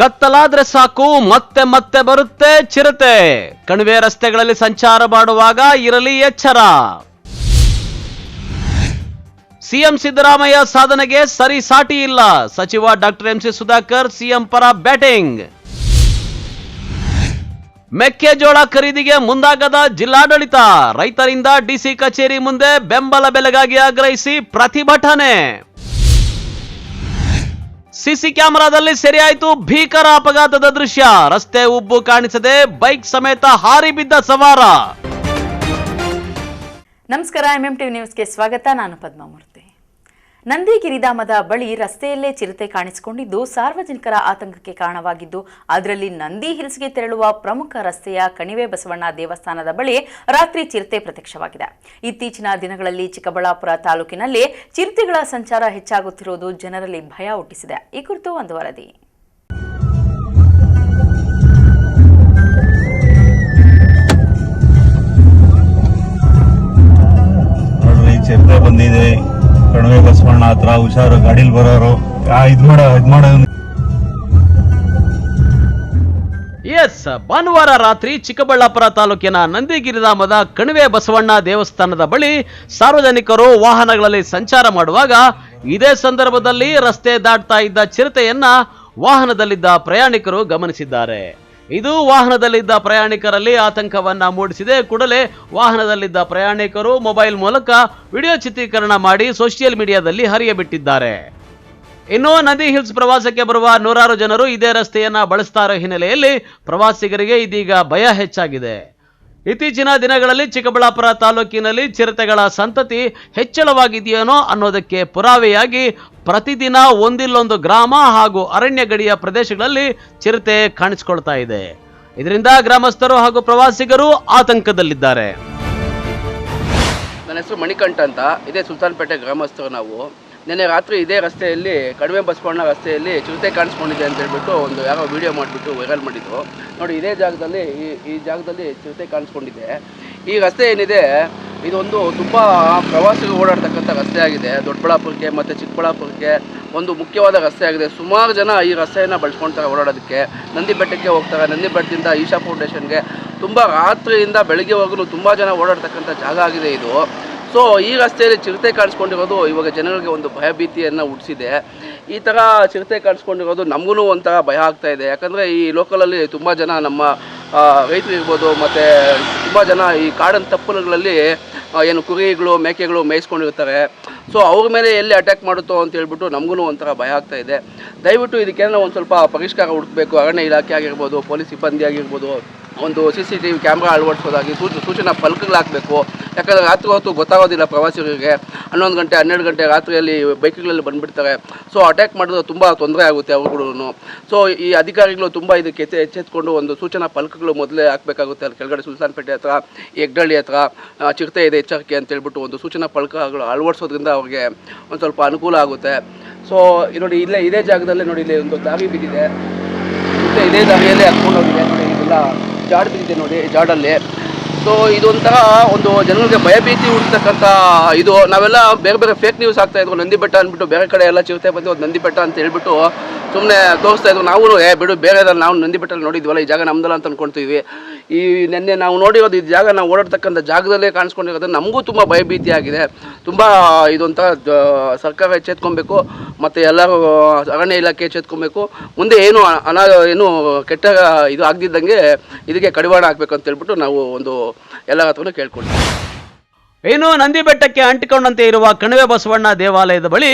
ಕತ್ತಲಾದ್ರೆ ಸಾಕು ಮತ್ತೆ ಮತ್ತೆ ಬರುತ್ತೆ ಚಿರತೆ. ಕಣಿವೆ ರಸ್ತೆಗಳಲ್ಲಿ ಸಂಚಾರ ಮಾಡುವಾಗ ಇರಲಿ ಎಚ್ಚರ. ಸಿಎಂ ಸಿದ್ದರಾಮಯ್ಯ ಸಾಧನೆಗೆ ಸರಿ ಸಾಟಿ ಇಲ್ಲ. ಸಚಿವ ಡಾಕ್ಟರ್ ಎಂಸಿ ಸುಧಾಕರ್ ಸಿಎಂ ಪರ ಬ್ಯಾಟಿಂಗ್. ಮೆಕ್ಕೆಜೋಳ ಖರೀದಿಗೆ ಮುಂದಾಗದ ಜಿಲ್ಲಾಡಳಿತ. ರೈತರಿಂದ ಡಿಸಿ ಕಚೇರಿ ಮುಂದೆ ಬೆಂಬಲ ಬೆಲೆಗಾಗಿ ಆಗ್ರಹಿಸಿ ಪ್ರತಿಭಟನೆ. ಸಿಸಿ ಕ್ಯಾಮೆರಾದಲ್ಲಿ ಸೆರೆಯಾಯಿತು ಭೀಕರ ಅಪಘಾತದ ದೃಶ್ಯ. ರಸ್ತೆ ಉಬ್ಬು ಕಾಣಿಸದೆ ಬೈಕ್ ಸಮೇತ ಹಾರಿ ಬಿದ್ದ ಸವಾರ. ನಮಸ್ಕಾರ, ಎಂಎಂಟಿವಿ ನ್ಯೂಸ್ಗೆ ಸ್ವಾಗತ. ನಾನು ಪದ್ಮಾಮೂರ್ತಿ. ನಂದಿಗಿರಿಧಾಮದ ಬಳಿ ರಸ್ತೆಯಲ್ಲೇ ಚಿರತೆ ಕಾಣಿಸಿಕೊಂಡಿದ್ದು ಸಾರ್ವಜನಿಕರ ಆತಂಕಕ್ಕೆ ಕಾರಣವಾಗಿದ್ದು, ಅದರಲ್ಲಿ ನಂದಿ ಹಿಲ್ಸ್ಗೆ ತೆರಳುವ ಪ್ರಮುಖ ರಸ್ತೆಯ ಕಣಿವೆ ಬಸವಣ್ಣ ದೇವಸ್ಥಾನದ ಬಳಿ ರಾತ್ರಿ ಚಿರತೆ ಪ್ರತ್ಯಕ್ಷವಾಗಿದೆ. ಇತ್ತೀಚಿನ ದಿನಗಳಲ್ಲಿ ಚಿಕ್ಕಬಳ್ಳಾಪುರ ತಾಲೂಕಿನಲ್ಲಿ ಚಿರತೆಗಳ ಸಂಚಾರ ಹೆಚ್ಚಾಗುತ್ತಿರುವುದು ಜನರಲ್ಲಿ ಭಯ ಹುಟ್ಟಿಸಿದೆ. ಈ ಕುರಿತು ಒಂದು ವರದಿ. ಚಿರತೆ ಬಂದಿದೆ ಕಣಿವೆ ಬಸವಣ್ಣ ಹತ್ರ, ಹುಷಾರು ಗಾಡಿಲಿ ಬರೋರು ಭಾನುವಾರ ರಾತ್ರಿ ಚಿಕ್ಕಬಳ್ಳಾಪುರ ತಾಲೂಕಿನ ನಂದಿಗಿರಿಧಾಮದ ಕಣಿವೆ ಬಸವಣ್ಣ ದೇವಸ್ಥಾನದ ಬಳಿ ಸಾರ್ವಜನಿಕರು ವಾಹನಗಳಲ್ಲಿ ಸಂಚಾರ ಮಾಡುವಾಗ ಇದೇ ಸಂದರ್ಭದಲ್ಲಿ ರಸ್ತೆ ದಾಟ್ತಾ ಇದ್ದ ಚಿರತೆಯನ್ನ ವಾಹನದಲ್ಲಿದ್ದ ಪ್ರಯಾಣಿಕರು ಗಮನಿಸಿದ್ದಾರೆ. ಇದು ವಾಹನದಲ್ಲಿದ್ದ ಪ್ರಯಾಣಿಕರಲ್ಲಿ ಆತಂಕವನ್ನ ಮೂಡಿಸಿದೆ. ಕೂಡಲೇ ವಾಹನದಲ್ಲಿದ್ದ ಪ್ರಯಾಣಿಕರು ಮೊಬೈಲ್ ಮೂಲಕ ವಿಡಿಯೋ ಚಿತ್ರೀಕರಣ ಮಾಡಿ ಸೋಷಿಯಲ್ ಮೀಡಿಯಾದಲ್ಲಿ ಹರಿಯಬಿಟ್ಟಿದ್ದಾರೆ. ಇನ್ನು ನಂದಿ ಹಿಲ್ಸ್ ಪ್ರವಾಸಕ್ಕೆ ಬರುವ ನೂರಾರು ಜನರು ಇದೇ ರಸ್ತೆಯನ್ನ ಬಳಸ್ತಾ ಇರೋ ಹಿನ್ನೆಲೆಯಲ್ಲಿ ಪ್ರವಾಸಿಗರಿಗೆ ಇದೀಗ ಭಯ ಹೆಚ್ಚಾಗಿದೆ. ಇತ್ತೀಚಿನ ದಿನಗಳಲ್ಲಿ ಚಿಕ್ಕಬಳ್ಳಾಪುರ ತಾಲೂಕಿನಲ್ಲಿ ಚಿರತೆಗಳ ಸಂತತಿ ಹೆಚ್ಚಳವಾಗಿದೆಯೇನೋ ಅನ್ನೋದಕ್ಕೆ ಪುರಾವೆಯಾಗಿ ಪ್ರತಿದಿನ ಒಂದಿಲ್ಲೊಂದು ಗ್ರಾಮ ಹಾಗೂ ಅರಣ್ಯ ಗಡಿಯ ಪ್ರದೇಶಗಳಲ್ಲಿ ಚಿರತೆ ಕಾಣಿಸಿಕೊಳ್ತಾ ಇದೆ. ಇದರಿಂದ ಗ್ರಾಮಸ್ಥರು ಹಾಗೂ ಪ್ರವಾಸಿಗರು ಆತಂಕದಲ್ಲಿದ್ದಾರೆ. ನನ್ನ ಹೆಸರು ಮಣಿಕಂಠ ಅಂತ. ಇದೇ ಸುಲ್ತಾನ್ಪೇಟೆ ಗ್ರಾಮಸ್ಥರು ನಾವು. ನಿನ್ನೆ ರಾತ್ರಿ ಇದೇ ರಸ್ತೆಯಲ್ಲಿ ಕಣಿವೆ ಬಸವಣ್ಣ ರಸ್ತೆಯಲ್ಲಿ ಚಿರತೆ ಕಾಣಿಸ್ಕೊಂಡಿದೆ ಅಂತ ಹೇಳ್ಬಿಟ್ಟು ಒಂದು ಯಾರೋ ವಿಡಿಯೋ ಮಾಡಿಬಿಟ್ಟು ವೈರಲ್ ಮಾಡಿದ್ರು. ನೋಡಿ, ಇದೇ ಜಾಗದಲ್ಲಿ ಈ ಜಾಗದಲ್ಲಿ ಚಿರತೆ ಕಾಣಿಸ್ಕೊಂಡಿದೆ. ಈ ರಸ್ತೆ ಏನಿದೆ ಇದೊಂದು ತುಂಬ ಪ್ರವಾಸಿಗರು ಓಡಾಡ್ತಕ್ಕಂಥ ರಸ್ತೆ ಆಗಿದೆ. ದೊಡ್ಡಬಳ್ಳಾಪುರಕ್ಕೆ ಮತ್ತು ಚಿಕ್ಕಬಳ್ಳಾಪುರಕ್ಕೆ ಒಂದು ಮುಖ್ಯವಾದ ರಸ್ತೆ ಆಗಿದೆ. ಸುಮಾರು ಜನ ಈ ರಸ್ತೆಯನ್ನು ಬಳಸ್ಕೊಳ್ತಾರೆ ಓಡಾಡೋದಕ್ಕೆ. ನಂದಿ ಬೆಟ್ಟಕ್ಕೆ ಹೋಗ್ತಾರೆ. ನಂದಿ ಬೆಟ್ಟದಿಂದ ಈಶಾ ಫೌಂಡೇಶನ್ಗೆ ತುಂಬ ರಾತ್ರಿಯಿಂದ ಬೆಳಗ್ಗೆವರೆಗೂ ತುಂಬ ಜನ ಓಡಾಡ್ತಕ್ಕಂಥ ಜಾಗ ಆಗಿದೆ ಇದು. ಸೊ ಈ ರಸ್ತೆಯಲ್ಲಿ ಚಿರತೆ ಕಾಣಿಸ್ಕೊಂಡಿರೋದು ಇವಾಗ ಜನಗಳಿಗೆ ಒಂದು ಭಯಭೀತಿಯನ್ನು ಹುಟ್ಟಿಸಿದೆ. ಈ ಥರ ಚಿರತೆ ಕಾಣಿಸ್ಕೊಂಡಿರೋದು ನಮಗೂ ಒಂಥರ ಭಯ ಆಗ್ತಾಯಿದೆ. ಯಾಕಂದರೆ ಈ ಲೋಕಲಲ್ಲಿ ತುಂಬ ಜನ ನಮ್ಮ ರೈತರು ಇರ್ಬೋದು, ಮತ್ತು ತುಂಬ ಜನ ಈ ಕಾಡಿನ ತಪ್ಪಲುಗಳಲ್ಲಿ ಏನು ಕುರಿಗಳು ಮೇಕೆಗಳು ಮೇಯಿಸ್ಕೊಂಡಿರ್ತಾರೆ. ಸೊ ಅವ್ರ ಮೇಲೆ ಎಲ್ಲಿ ಅಟ್ಯಾಕ್ ಮಾಡುತ್ತೋ ಅಂತ ಹೇಳ್ಬಿಟ್ಟು ನಮಗೂ ಒಂಥರ ಭಯ ಆಗ್ತಾಯಿದೆ. ದಯವಿಟ್ಟು ಇದಕ್ಕೇನೋ ಒಂದು ಸ್ವಲ್ಪ ಪರಿಷ್ಕಾರ ಹುಡುಕಬೇಕು. ಅರಣ್ಯ ಇಲಾಖೆ ಆಗಿರ್ಬೋದು, ಪೊಲೀಸ್ ಸಿಬ್ಬಂದಿ ಆಗಿರ್ಬೋದು, ಒಂದು CCTV ಕ್ಯಾಮ್ರಾ ಅಳವಡಿಸೋದಾಗಿ ಸೂಚನಾ ಫಲಕಗಳಾಗಬೇಕು. ಯಾಕಂದರೆ ರಾತ್ರಿ ಹೊತ್ತು ಗೊತ್ತಾಗೋದಿಲ್ಲ ಪ್ರವಾಸಿಗರಿಗೆ. 11 ಗಂಟೆ 12 ಗಂಟೆ ರಾತ್ರಿಯಲ್ಲಿ ಬೈಕ್ಗಳಲ್ಲಿ ಬಂದುಬಿಡ್ತಾರೆ. ಸೊ ಅಟ್ಯಾಕ್ ಮಾಡಿದ್ರೆ ತುಂಬ ತೊಂದರೆ ಆಗುತ್ತೆ ಅವ್ರಿಗೂ. ಸೊ ಈ ಅಧಿಕಾರಿಗಳು ತುಂಬ ಇದಕ್ಕೆ ಎಚ್ಚೆತ್ಕೊಂಡು ಒಂದು ಸೂಚನಾ ಫಲಕಗಳು ಮೊದಲೇ ಹಾಕಬೇಕಾಗುತ್ತೆ. ಅಲ್ಲಿ ಕೆಳಗಡೆ ಸುಲ್ತಾನ್ಪೇಟೆ ಹತ್ರ, ಹೆಗ್ಡಳ್ಳಿ ಹತ್ರ ಚಿರತೆ ಇದೆ ಎಚ್ಚರಿಕೆ ಅಂತೇಳ್ಬಿಟ್ಟು ಒಂದು ಸೂಚನಾ ಫಲಕಗಳು ಅಳವಡಿಸೋದ್ರಿಂದ ಅವ್ರಿಗೆ ಒಂದು ಸ್ವಲ್ಪ ಅನುಕೂಲ ಆಗುತ್ತೆ. ಸೊ ನೋಡಿ, ಇದೇ ಜಾಗದಲ್ಲೇ ನೋಡಿ, ಇಲ್ಲಿ ಒಂದು ದಾರಿ ಬಿದ್ದಿದೆ. ಇದೇ ದಾರಿಯಲ್ಲೇ ಹತ್ಕೊಂಡು ಹೋಗಿದೆ ನೋಡಿ. ಇದೆಲ್ಲ ಜಾಡ್ ಬಿದ್ದಿದೆ ನೋಡಿ, ಜಾಡಲ್ಲಿ. ಸೊ ಇದೊಂಥರ ಒಂದು ಜನಗಳಿಗೆ ಭಯಭೀತಿ ಹುಡ್ತಕ್ಕಂಥ ಇದು. ನಾವೆಲ್ಲ ಬೇರೆ ಬೇರೆ ಫೇಕ್ ನ್ಯೂಸ್ ಆಗ್ತಾಯಿದ್ರು. ನಂದಿ ಬೆಟ್ಟ ಅಂದ್ಬಿಟ್ಟು ಬೇರೆ ಕಡೆ ಎಲ್ಲ ಚಿರತೆ ಬಂದು ಒಂದು ನಂದಿ ಬೆಟ್ಟ ಅಂತ ಹೇಳ್ಬಿಟ್ಟು ಸುಮ್ಮನೆ ತೋರಿಸ್ತಾ ಇದ್ರು. ನಾವು ಬಿಡು ಬೇರೆದಲ್ಲಿ ನಾವು ನಂದಿ ಬೆಟ್ಟಲ್ಲಿ ನೋಡಿದ್ವಲ್ಲ, ಈ ಜಾಗ ನಮ್ದಲ್ಲ ಅಂತ ಅಂದ್ಕೊಳ್ತೀವಿ. ಈ ನೆನ್ನೆ ನಾವು ನೋಡಿರೋದು ಈ ಜಾಗ ನಾವು ಓಡಾಡ್ತಕ್ಕಂಥ ಜಾಗದಲ್ಲೇ ಕಾಣಿಸ್ಕೊಂಡಿರೋದು ನಮಗೂ ತುಂಬ ಭಯಭೀತಿ ಆಗಿದೆ. ತುಂಬ ಇದೊಂಥರ ಸರ್ಕಾರ ಎಚ್ಚೆತ್ಕೊಬೇಕು, ಮತ್ತು ಎಲ್ಲರೂ ಅರಣ್ಯ ಇಲಾಖೆ ಎಚ್ಚೆತ್ಕೊಬೇಕು. ಮುಂದೆ ಏನು ಕೆಟ್ಟ ಇದು ಆಗದಿದ್ದಂಗೆ ಇದಕ್ಕೆ ಕಡಿವಾಣ ಹಾಕಬೇಕು ಅಂತ ಹೇಳ್ಬಿಟ್ಟು ನಾವು ಒಂದು ಎಲ್ಲರ ಹತ್ರನೂ ಕೇಳ್ಕೊಳ್ತೀವಿ. ಇನ್ನು ನಂದಿ ಬೆಟ್ಟಕ್ಕೆ ಅಂಟಿಕೊಂಡಂತೆ ಇರುವ ಕಣಿವೆ ಬಸವಣ್ಣ ದೇವಾಲಯದ ಬಳಿ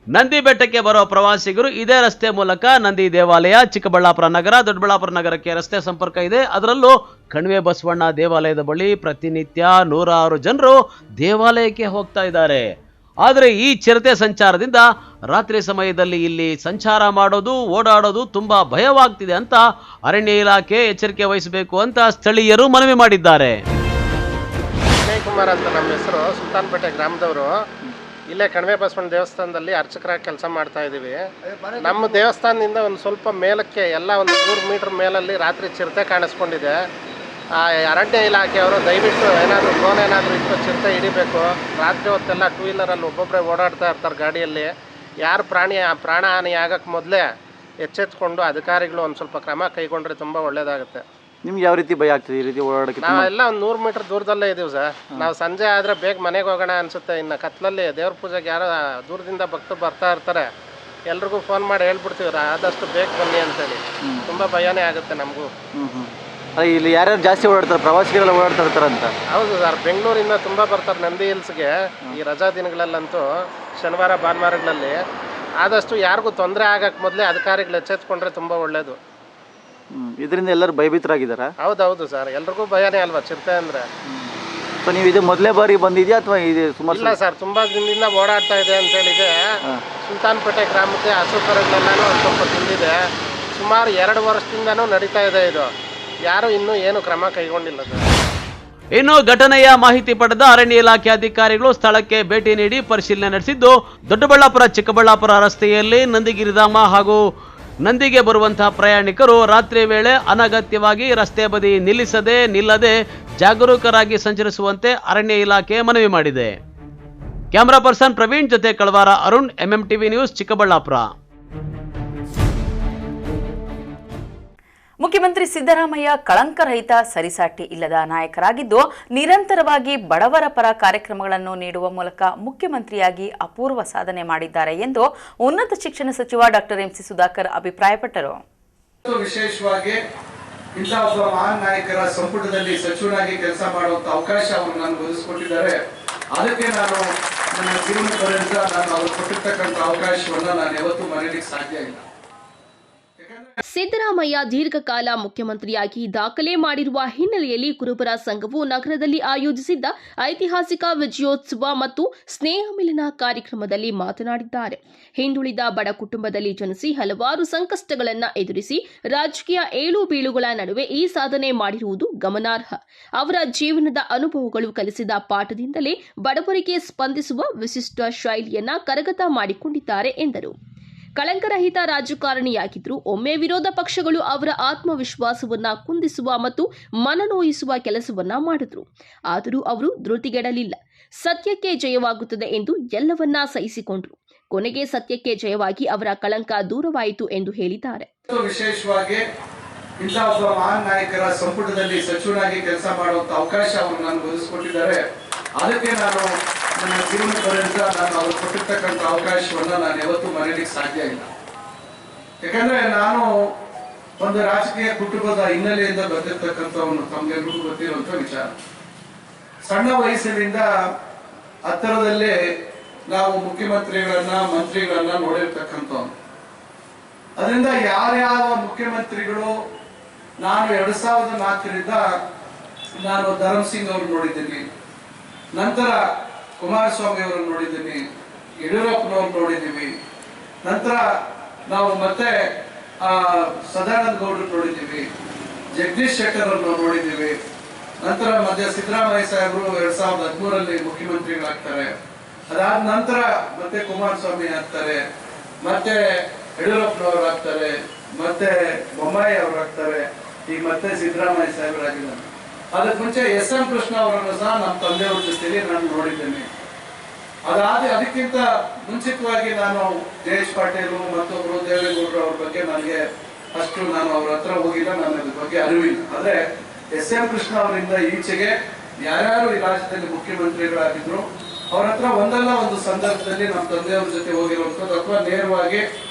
ನಂದಿ ಬೆಟ್ಟಕ್ಕೆ ಬರುವ ಪ್ರವಾಸಿಗರು ಇದೇ ರಸ್ತೆ ಮೂಲಕ ನಂದಿ ದೇವಾಲಯ, ಚಿಕ್ಕಬಳ್ಳಾಪುರ ನಗರ, ದೊಡ್ಡಬಳ್ಳಾಪುರ ನಗರಕ್ಕೆ ರಸ್ತೆ ಸಂಪರ್ಕ ಇದೆ. ಅದರಲ್ಲೂ ಕಣಿವೆ ಬಸವಣ್ಣ ದೇವಾಲಯದ ಬಳಿ ಪ್ರತಿನಿತ್ಯ ನೂರಾರು ಜನರು ದೇವಾಲಯಕ್ಕೆ ಹೋಗ್ತಾ ಇದ್ದಾರೆ. ಆದರೆ ಈ ಚಿರತೆ ಸಂಚಾರದಿಂದ ರಾತ್ರಿ ಸಮಯದಲ್ಲಿ ಇಲ್ಲಿ ಸಂಚಾರ ಮಾಡೋದು, ಓಡಾಡೋದು ತುಂಬಾ ಭಯವಾಗ್ತಿದೆ ಅಂತ ಅರಣ್ಯ ಇಲಾಖೆ ಎಚ್ಚರಿಕೆ ವಹಿಸಬೇಕು ಅಂತ ಸ್ಥಳೀಯರು ಮನವಿ ಮಾಡಿದ್ದಾರೆ. ವಿನಯ್ ಕುಮಾರ್ ಅಂತ ನಮ್ಮ ಹೆಸರು. ಸುಲ್ತಾನ್ಪೇಟೆ ಗ್ರಾಮದವರು. ಇಲ್ಲೇ ಕಣಿವೆ ಬಸವಣ್ಣ ದೇವಸ್ಥಾನದಲ್ಲಿ ಅರ್ಚಕರಾಗಿ ಕೆಲಸ ಮಾಡ್ತಾ ಇದ್ದೀವಿ. ನಮ್ಮ ದೇವಸ್ಥಾನದಿಂದ ಒಂದು ಸ್ವಲ್ಪ ಮೇಲಕ್ಕೆ ಎಲ್ಲ ಒಂದು 100 ಮೀಟರ್ ಮೇಲಲ್ಲಿ ರಾತ್ರಿ ಚಿರತೆ ಕಾಣಿಸ್ಕೊಂಡಿದೆ. ಅರಣ್ಯ ಇಲಾಖೆಯವರು ದಯವಿಟ್ಟು ಏನಾದರೂ ಡ್ರೋನ್ ಏನಾದರೂ ಇಟ್ಟು ಚಿರತೆ ಹಿಡಿಬೇಕು. ರಾತ್ರಿ ಹೊತ್ತೆಲ್ಲ 2 ವೀಲರಲ್ಲಿ ಒಬ್ಬೊಬ್ಬರೇ ಓಡಾಡ್ತಾ ಇರ್ತಾರೆ ಗಾಡಿಯಲ್ಲಿ. ಯಾರು ಪ್ರಾಣ ಹಾನಿ ಆಗೋಕ್ಕೆ ಮೊದಲೇ ಎಚ್ಚೆತ್ಕೊಂಡು ಅಧಿಕಾರಿಗಳು ಒಂದು ಸ್ವಲ್ಪ ಕ್ರಮ ಕೈಗೊಂಡ್ರೆ ತುಂಬ ಒಳ್ಳೆಯದಾಗುತ್ತೆ. ನಿಮ್ಗೆ ಯಾವ ರೀತಿ ಭಯ ಆಗ್ತದೆ ಈ ರೀತಿ ಓಡಾಡೋಕ್ಕೆ? ನಾವೆಲ್ಲ ಒಂದು 100 ಮೀಟರ್ ದೂರದಲ್ಲೇ ಇದ್ದೀವಿ ಸರ್. ನಾವು ಸಂಜೆ ಆದರೆ ಬೇಗ ಮನೆಗೆ ಹೋಗೋಣ ಅನಿಸುತ್ತೆ. ಇನ್ನು ಕತ್ಲಲ್ಲಿ ದೇವ್ರ ಪೂಜೆಗೆ ಯಾರೋ ದೂರದಿಂದ ಭಕ್ತರು ಬರ್ತಾ ಇರ್ತಾರೆ, ಎಲ್ರಿಗೂ ಫೋನ್ ಮಾಡಿ ಹೇಳ್ಬಿಡ್ತೀವಿ ಆದಷ್ಟು ಬೇಗ ಬನ್ನಿ ಅಂತೇಳಿ. ತುಂಬ ಭಯನೇ ಆಗುತ್ತೆ ನಮಗೂ. ಇಲ್ಲಿ ಯಾರ್ಯಾರು ಜಾಸ್ತಿ ಓಡಾಡ್ತಾರೆ? ಪ್ರವಾಸಿಗರೆಲ್ಲ ಓಡಾಡ್ತಾ ಇರ್ತಾರೆ ಅಂತ? ಹೌದು ಸರ್, ಬೆಂಗಳೂರಿಂದ ತುಂಬ ಬರ್ತಾರೆ ನಂದಿ ಹಿಲ್ಸ್ಗೆ ಈ ರಜಾ ದಿನಗಳಲ್ಲಂತೂ, ಶನಿವಾರ ಭಾನುವಾರಗಳಲ್ಲಿ. ಆದಷ್ಟು ಯಾರಿಗೂ ತೊಂದರೆ ಆಗಕ್ಕೆ ಮೊದಲೇ ಅಧಿಕಾರಿಗಳು ಎಚ್ಚೆತ್ಕೊಂಡ್ರೆ ತುಂಬ ಒಳ್ಳೆಯದು. ಇದರಿಂದ ಎಲ್ಲರೂ ಭಯಭೀತರಾಗಿದ್ದಾರಾ? ಹೌದೌದು ಸರ್, ಎಲ್ರಿಗೂ ಭಯನೇ ಅಲ್ವಾ ಚಿರತೆ ಅಂದರೆ. ಸೊ ನೀವು ಇದು ಮೊದಲೇ ಬಾರಿ ಬಂದಿದೆಯಾ ಅಥವಾ ಇದು ಸುಮಾರು? ಇಲ್ಲ ಸರ್, ತುಂಬ ದಿನದಿಂದ ಓಡಾಡ್ತಾ ಇದೆ ಅಂತೇಳಿದೆ. ಸುಲ್ತಾನ್ಪೇಟೆ ಗ್ರಾಮಕ್ಕೆ ಹಸು ಕರುಗಳೆಲ್ಲನೂ ಒಂದು ಸ್ವಲ್ಪ ತಿಂದಿದೆ. ಸುಮಾರು 2 ವರ್ಷದಿಂದನೂ ನಡೀತಾ ಇದೆ ಇದು. ಯಾರು ಇನ್ನೂ ಏನು ಕ್ರಮ ಕೈಗೊಂಡಿಲ್ಲ ಸರ್. ಇನ್ನು ಘಟನೆಯ ಮಾಹಿತಿ ಪಡೆದ ಅರಣ್ಯ ಇಲಾಖೆ ಅಧಿಕಾರಿಗಳು ಸ್ಥಳಕ್ಕೆ ಭೇಟಿ ನೀಡಿ ಪರಿಶೀಲನೆ ನಡೆಸಿದ್ದು, ದೊಡ್ಡಬಳ್ಳಾಪುರ ಚಿಕ್ಕಬಳ್ಳಾಪುರ ರಸ್ತೆಯಲ್ಲಿ ನಂದಿಗಿರಿಧಾಮ ಹಾಗೂ ನಂದಿಗೆ ಬರುವಂತಹ ಪ್ರಯಾಣಿಕರು ರಾತ್ರಿ ವೇಳೆ ಅನಗತ್ಯವಾಗಿ ರಸ್ತೆ ಬದಿ ನಿಲ್ಲದೆ ಜಾಗರೂಕರಾಗಿ ಸಂಚರಿಸುವಂತೆ ಅರಣ್ಯ ಇಲಾಖೆ ಮನವಿ ಮಾಡಿದೆ. ಕ್ಯಾಮರಾ ಪರ್ಸನ್ ಪ್ರವೀಣ್ ಜೊತೆ ಕಳವಾರ ಅರುಣ್, MMTV ನ್ಯೂಸ್, ಚಿಕ್ಕಬಳ್ಳಾಪುರ. ಮುಖ್ಯಮಂತ್ರಿ ಸಿದ್ದರಾಮಯ್ಯ ಕಳಂಕರಹಿತ ಸರಿಸಾಟಿ ಇಲ್ಲದ ನಾಯಕರಾಗಿದ್ದು, ನಿರಂತರವಾಗಿ ಬಡವರ ಪರ ಕಾರ್ಯಕ್ರಮಗಳನ್ನು ನೀಡುವ ಮೂಲಕ ಮುಖ್ಯಮಂತ್ರಿಯಾಗಿ ಅಪೂರ್ವ ಸಾಧನೆ ಮಾಡಿದ್ದಾರೆ ಎಂದು ಉನ್ನತ ಶಿಕ್ಷಣ ಸಚಿವ ಡಾಕ್ಟರ್ MC ಸುಧಾಕರ್ ಅಭಿಪ್ರಾಯಪಟ್ಟರು. ವಿಶೇಷವಾಗಿ ಇಂಥ ಒಬ್ಬ ಮಹಾನ್ ನಾಯಕರ ಸಂಪುಟದಲ್ಲಿ ಸಚಿವನಾಗಿ ಕೆಲಸ ಮಾಡುವಂತ ಅವಕಾಶವನ್ನು ನನಗೆ ಒದಗಿಸಿಕೊಟ್ಟಿದ್ದಾರೆ. ಅದಕ್ಕೆ ನಾನು ನನ್ನ ಜೀವನ ಪರ್ಯಂತ ನಾನು ಅವರು ಕೊಟ್ಟಿರ್ತಕ್ಕಂಥ ಅವಕಾಶವನ್ನು ನಾನು ಯಾವತ್ತೂ ಮರೆಯಲಿಕ್ಕೆ ಸಾಧ್ಯ ಇಲ್ಲ. ಸಿದ್ದರಾಮಯ್ಯ ದೀರ್ಘಕಾಲ ಮುಖ್ಯಮಂತ್ರಿಯಾಗಿ ದಾಖಲೆ ಮಾಡಿರುವ ಹಿನ್ನೆಲೆಯಲ್ಲಿ ಕುರುಬರ ಸಂಘವು ನಗರದಲ್ಲಿ ಆಯೋಜಿಸಿದ್ದ ಐತಿಹಾಸಿಕ ವಿಜಯೋತ್ಸವ ಮತ್ತು ಸ್ನೇಹ ಮಿಲನ ಕಾರ್ಯಕ್ರಮದಲ್ಲಿ ಮಾತನಾಡಿದ್ದಾರೆ. ಹಿಂದುಳಿದ ಬಡ ಕುಟುಂಬದಲ್ಲಿ ಜನಿಸಿ ಹಲವಾರು ಸಂಕಷ್ಟಗಳನ್ನು ಎದುರಿಸಿ ರಾಜಕೀಯ ಏಳು ಬೀಳುಗಳ ನಡುವೆ ಈ ಸಾಧನೆ ಮಾಡಿರುವುದು ಗಮನಾರ್ಹ. ಅವರ ಜೀವನದ ಅನುಭವಗಳು ಕಲಿಸಿದ ಪಾಠದಿಂದಲೇ ಬಡವರಿಗೆ ಸ್ಪಂದಿಸುವ ವಿಶಿಷ್ಟ ಶೈಲಿಯನ್ನ ಕರಗತ ಮಾಡಿಕೊಂಡಿದ್ದಾರೆ ಎಂದರು. ಕಳಂಕರಹಿತ ರಾಜಕಾರಣಿಯಾಗಿದ್ದರೂ ಒಮ್ಮೆ ವಿರೋಧ ಪಕ್ಷಗಳು ಅವರ ಆತ್ಮವಿಶ್ವಾಸವನ್ನ ಕುಂದಿಸುವ ಮತ್ತು ಮನನೋಯಿಸುವ ಕೆಲಸವನ್ನ ಮಾಡಿದ್ರು. ಆದರೂ ಅವರು ಧೃತಿಗೆಡಲಿಲ್ಲ. ಸತ್ಯಕ್ಕೆ ಜಯವಾಗುತ್ತದೆ ಎಂದು ಎಲ್ಲವನ್ನ ಸಹಿಸಿಕೊಂಡ್ರು. ಕೊನೆಗೆ ಸತ್ಯಕ್ಕೆ ಜಯವಾಗಿ ಅವರ ಕಳಂಕ ದೂರವಾಯಿತು ಎಂದು ಹೇಳಿದ್ದಾರೆ. ವಿಶೇಷವಾಗಿ ಇಂಥ ಒಬ್ಬ ಮಹಾನ್ ನಾಯಕರ ಸಂಪುಟದಲ್ಲಿ ಸಚಿವನಾಗಿ ಕೆಲಸ ಮಾಡುವಂತ ಅವಕಾಶವನ್ನು ನನಗೆ ಒದಗಿಸಿಕೊಟ್ಟಿದ್ದಾರೆ. ಅದಕ್ಕೆ ನಾನು ನನ್ನ ಜೀವನ ಪರ್ಯಂತ ನಾನು ಅವರು ಕೊಟ್ಟಿರ್ತಕ್ಕಂಥ ಅವಕಾಶವನ್ನು ನಾನು ಯಾವತ್ತೂ ಮರೆಯಲಿಕ್ಕೆ ಸಾಧ್ಯ ಇಲ್ಲ. ಯಾಕಂದ್ರೆ ನಾನು ಒಂದು ರಾಜಕೀಯ ಕುಟುಂಬದ ಹಿನ್ನೆಲೆಯಿಂದ ಬಂದಿರತಕ್ಕಂಥವನು, ತಮಗೆಲ್ಲರಿಗೂ ಗೊತ್ತಿರುವಂತ ವಿಚಾರ. ಸಣ್ಣ ವಯಸ್ಸಿನಿಂದ ಹತ್ತಿರದಲ್ಲೇ ನಾವು ಮುಖ್ಯಮಂತ್ರಿಗಳನ್ನ ಮಂತ್ರಿಗಳನ್ನ ನೋಡಿರ್ತಕ್ಕಂಥವನು. ಅದರಿಂದ ಯಾರ್ಯಾವ ಮುಖ್ಯಮಂತ್ರಿಗಳು ನಾನು 2004ರಿಂದ ನಾನು ಧರ್ಮ್ ಸಿಂಗ್ ಅವರು ನೋಡಿದ್ದೀನಿ, ನಂತರ ಕುಮಾರಸ್ವಾಮಿ ಅವರನ್ನು ನೋಡಿದ್ದೀನಿ, ಯಡಿಯೂರಪ್ಪನವ್ರು ನೋಡಿದ್ದೀವಿ, ನಂತರ ನಾವು ಮತ್ತೆ ಸದಾನಂದ ಗೌಡರು ನೋಡಿದ್ದೀವಿ, ಜಗದೀಶ್ ಶೆಟ್ಟರ್ ಅವ್ರನ್ನ ನೋಡಿದ್ದೀವಿ, ನಂತರ ಮಧ್ಯ ಸಿದ್ದರಾಮಯ್ಯ ಸಾಹೇಬರು 2013ರಲ್ಲಿ ಮುಖ್ಯಮಂತ್ರಿಗಳಾಗ್ತಾರೆ. ಅದಾದ ನಂತರ ಮತ್ತೆ ಕುಮಾರಸ್ವಾಮಿ ಆಗ್ತಾರೆ, ಮತ್ತೆ ಯಡಿಯೂರಪ್ಪನವರು ಆಗ್ತಾರೆ, ಮತ್ತೆ ಬೊಮ್ಮಾಯಿ ಅವರು ಆಗ್ತಾರೆ, ಈಗ ಮತ್ತೆ ಸಿದ್ದರಾಮಯ್ಯ ಸಾಹೇಬರಾಗಿದ್ದಾರೆ. ಅದಕ್ಕೆ ಮುಂಚೆ SM ಕೃಷ್ಣ ಅವರನ್ನು ಸಹ ನಮ್ಮ ತಂದೆಯವ್ರ ಜೊತೆಲಿ ನಾನು ನೋಡಿದ್ದೇನೆ. ಅದಕ್ಕಿಂತ ಮುಂಚಿತವಾಗಿ ನಾನು ಜಯೇಶ್ ಪಾಟೀಲ್ ಮತ್ತೊಬ್ರು ದೇವೇಗೌಡರು ಅವ್ರ ಬಗ್ಗೆ ನನಗೆ ಅಷ್ಟು ನಾನು ಅವ್ರ ಹತ್ರ ಹೋಗಿಲ್ಲ, ನನ್ನ ಅದ್ರ ಬಗ್ಗೆ ಅರಿವಿಲ್ಲ. ಆದ್ರೆ SM ಕೃಷ್ಣ ಅವರಿಂದ ಈಚೆಗೆ ಯಾರ್ಯಾರು ಈ ರಾಜ್ಯದಲ್ಲಿ ಮುಖ್ಯಮಂತ್ರಿಗಳಾಗಿದ್ರು ಅವ್ರ ಹತ್ರ ಒಂದಲ್ಲ ಒಂದು ಸಂದರ್ಭದಲ್ಲಿ ನಮ್ಮ ತಂದೆಯವ್ರ ಜೊತೆ ಹೋಗಿರುವಂಥದ್ದು ಅಥವಾ ನೇರವಾಗಿ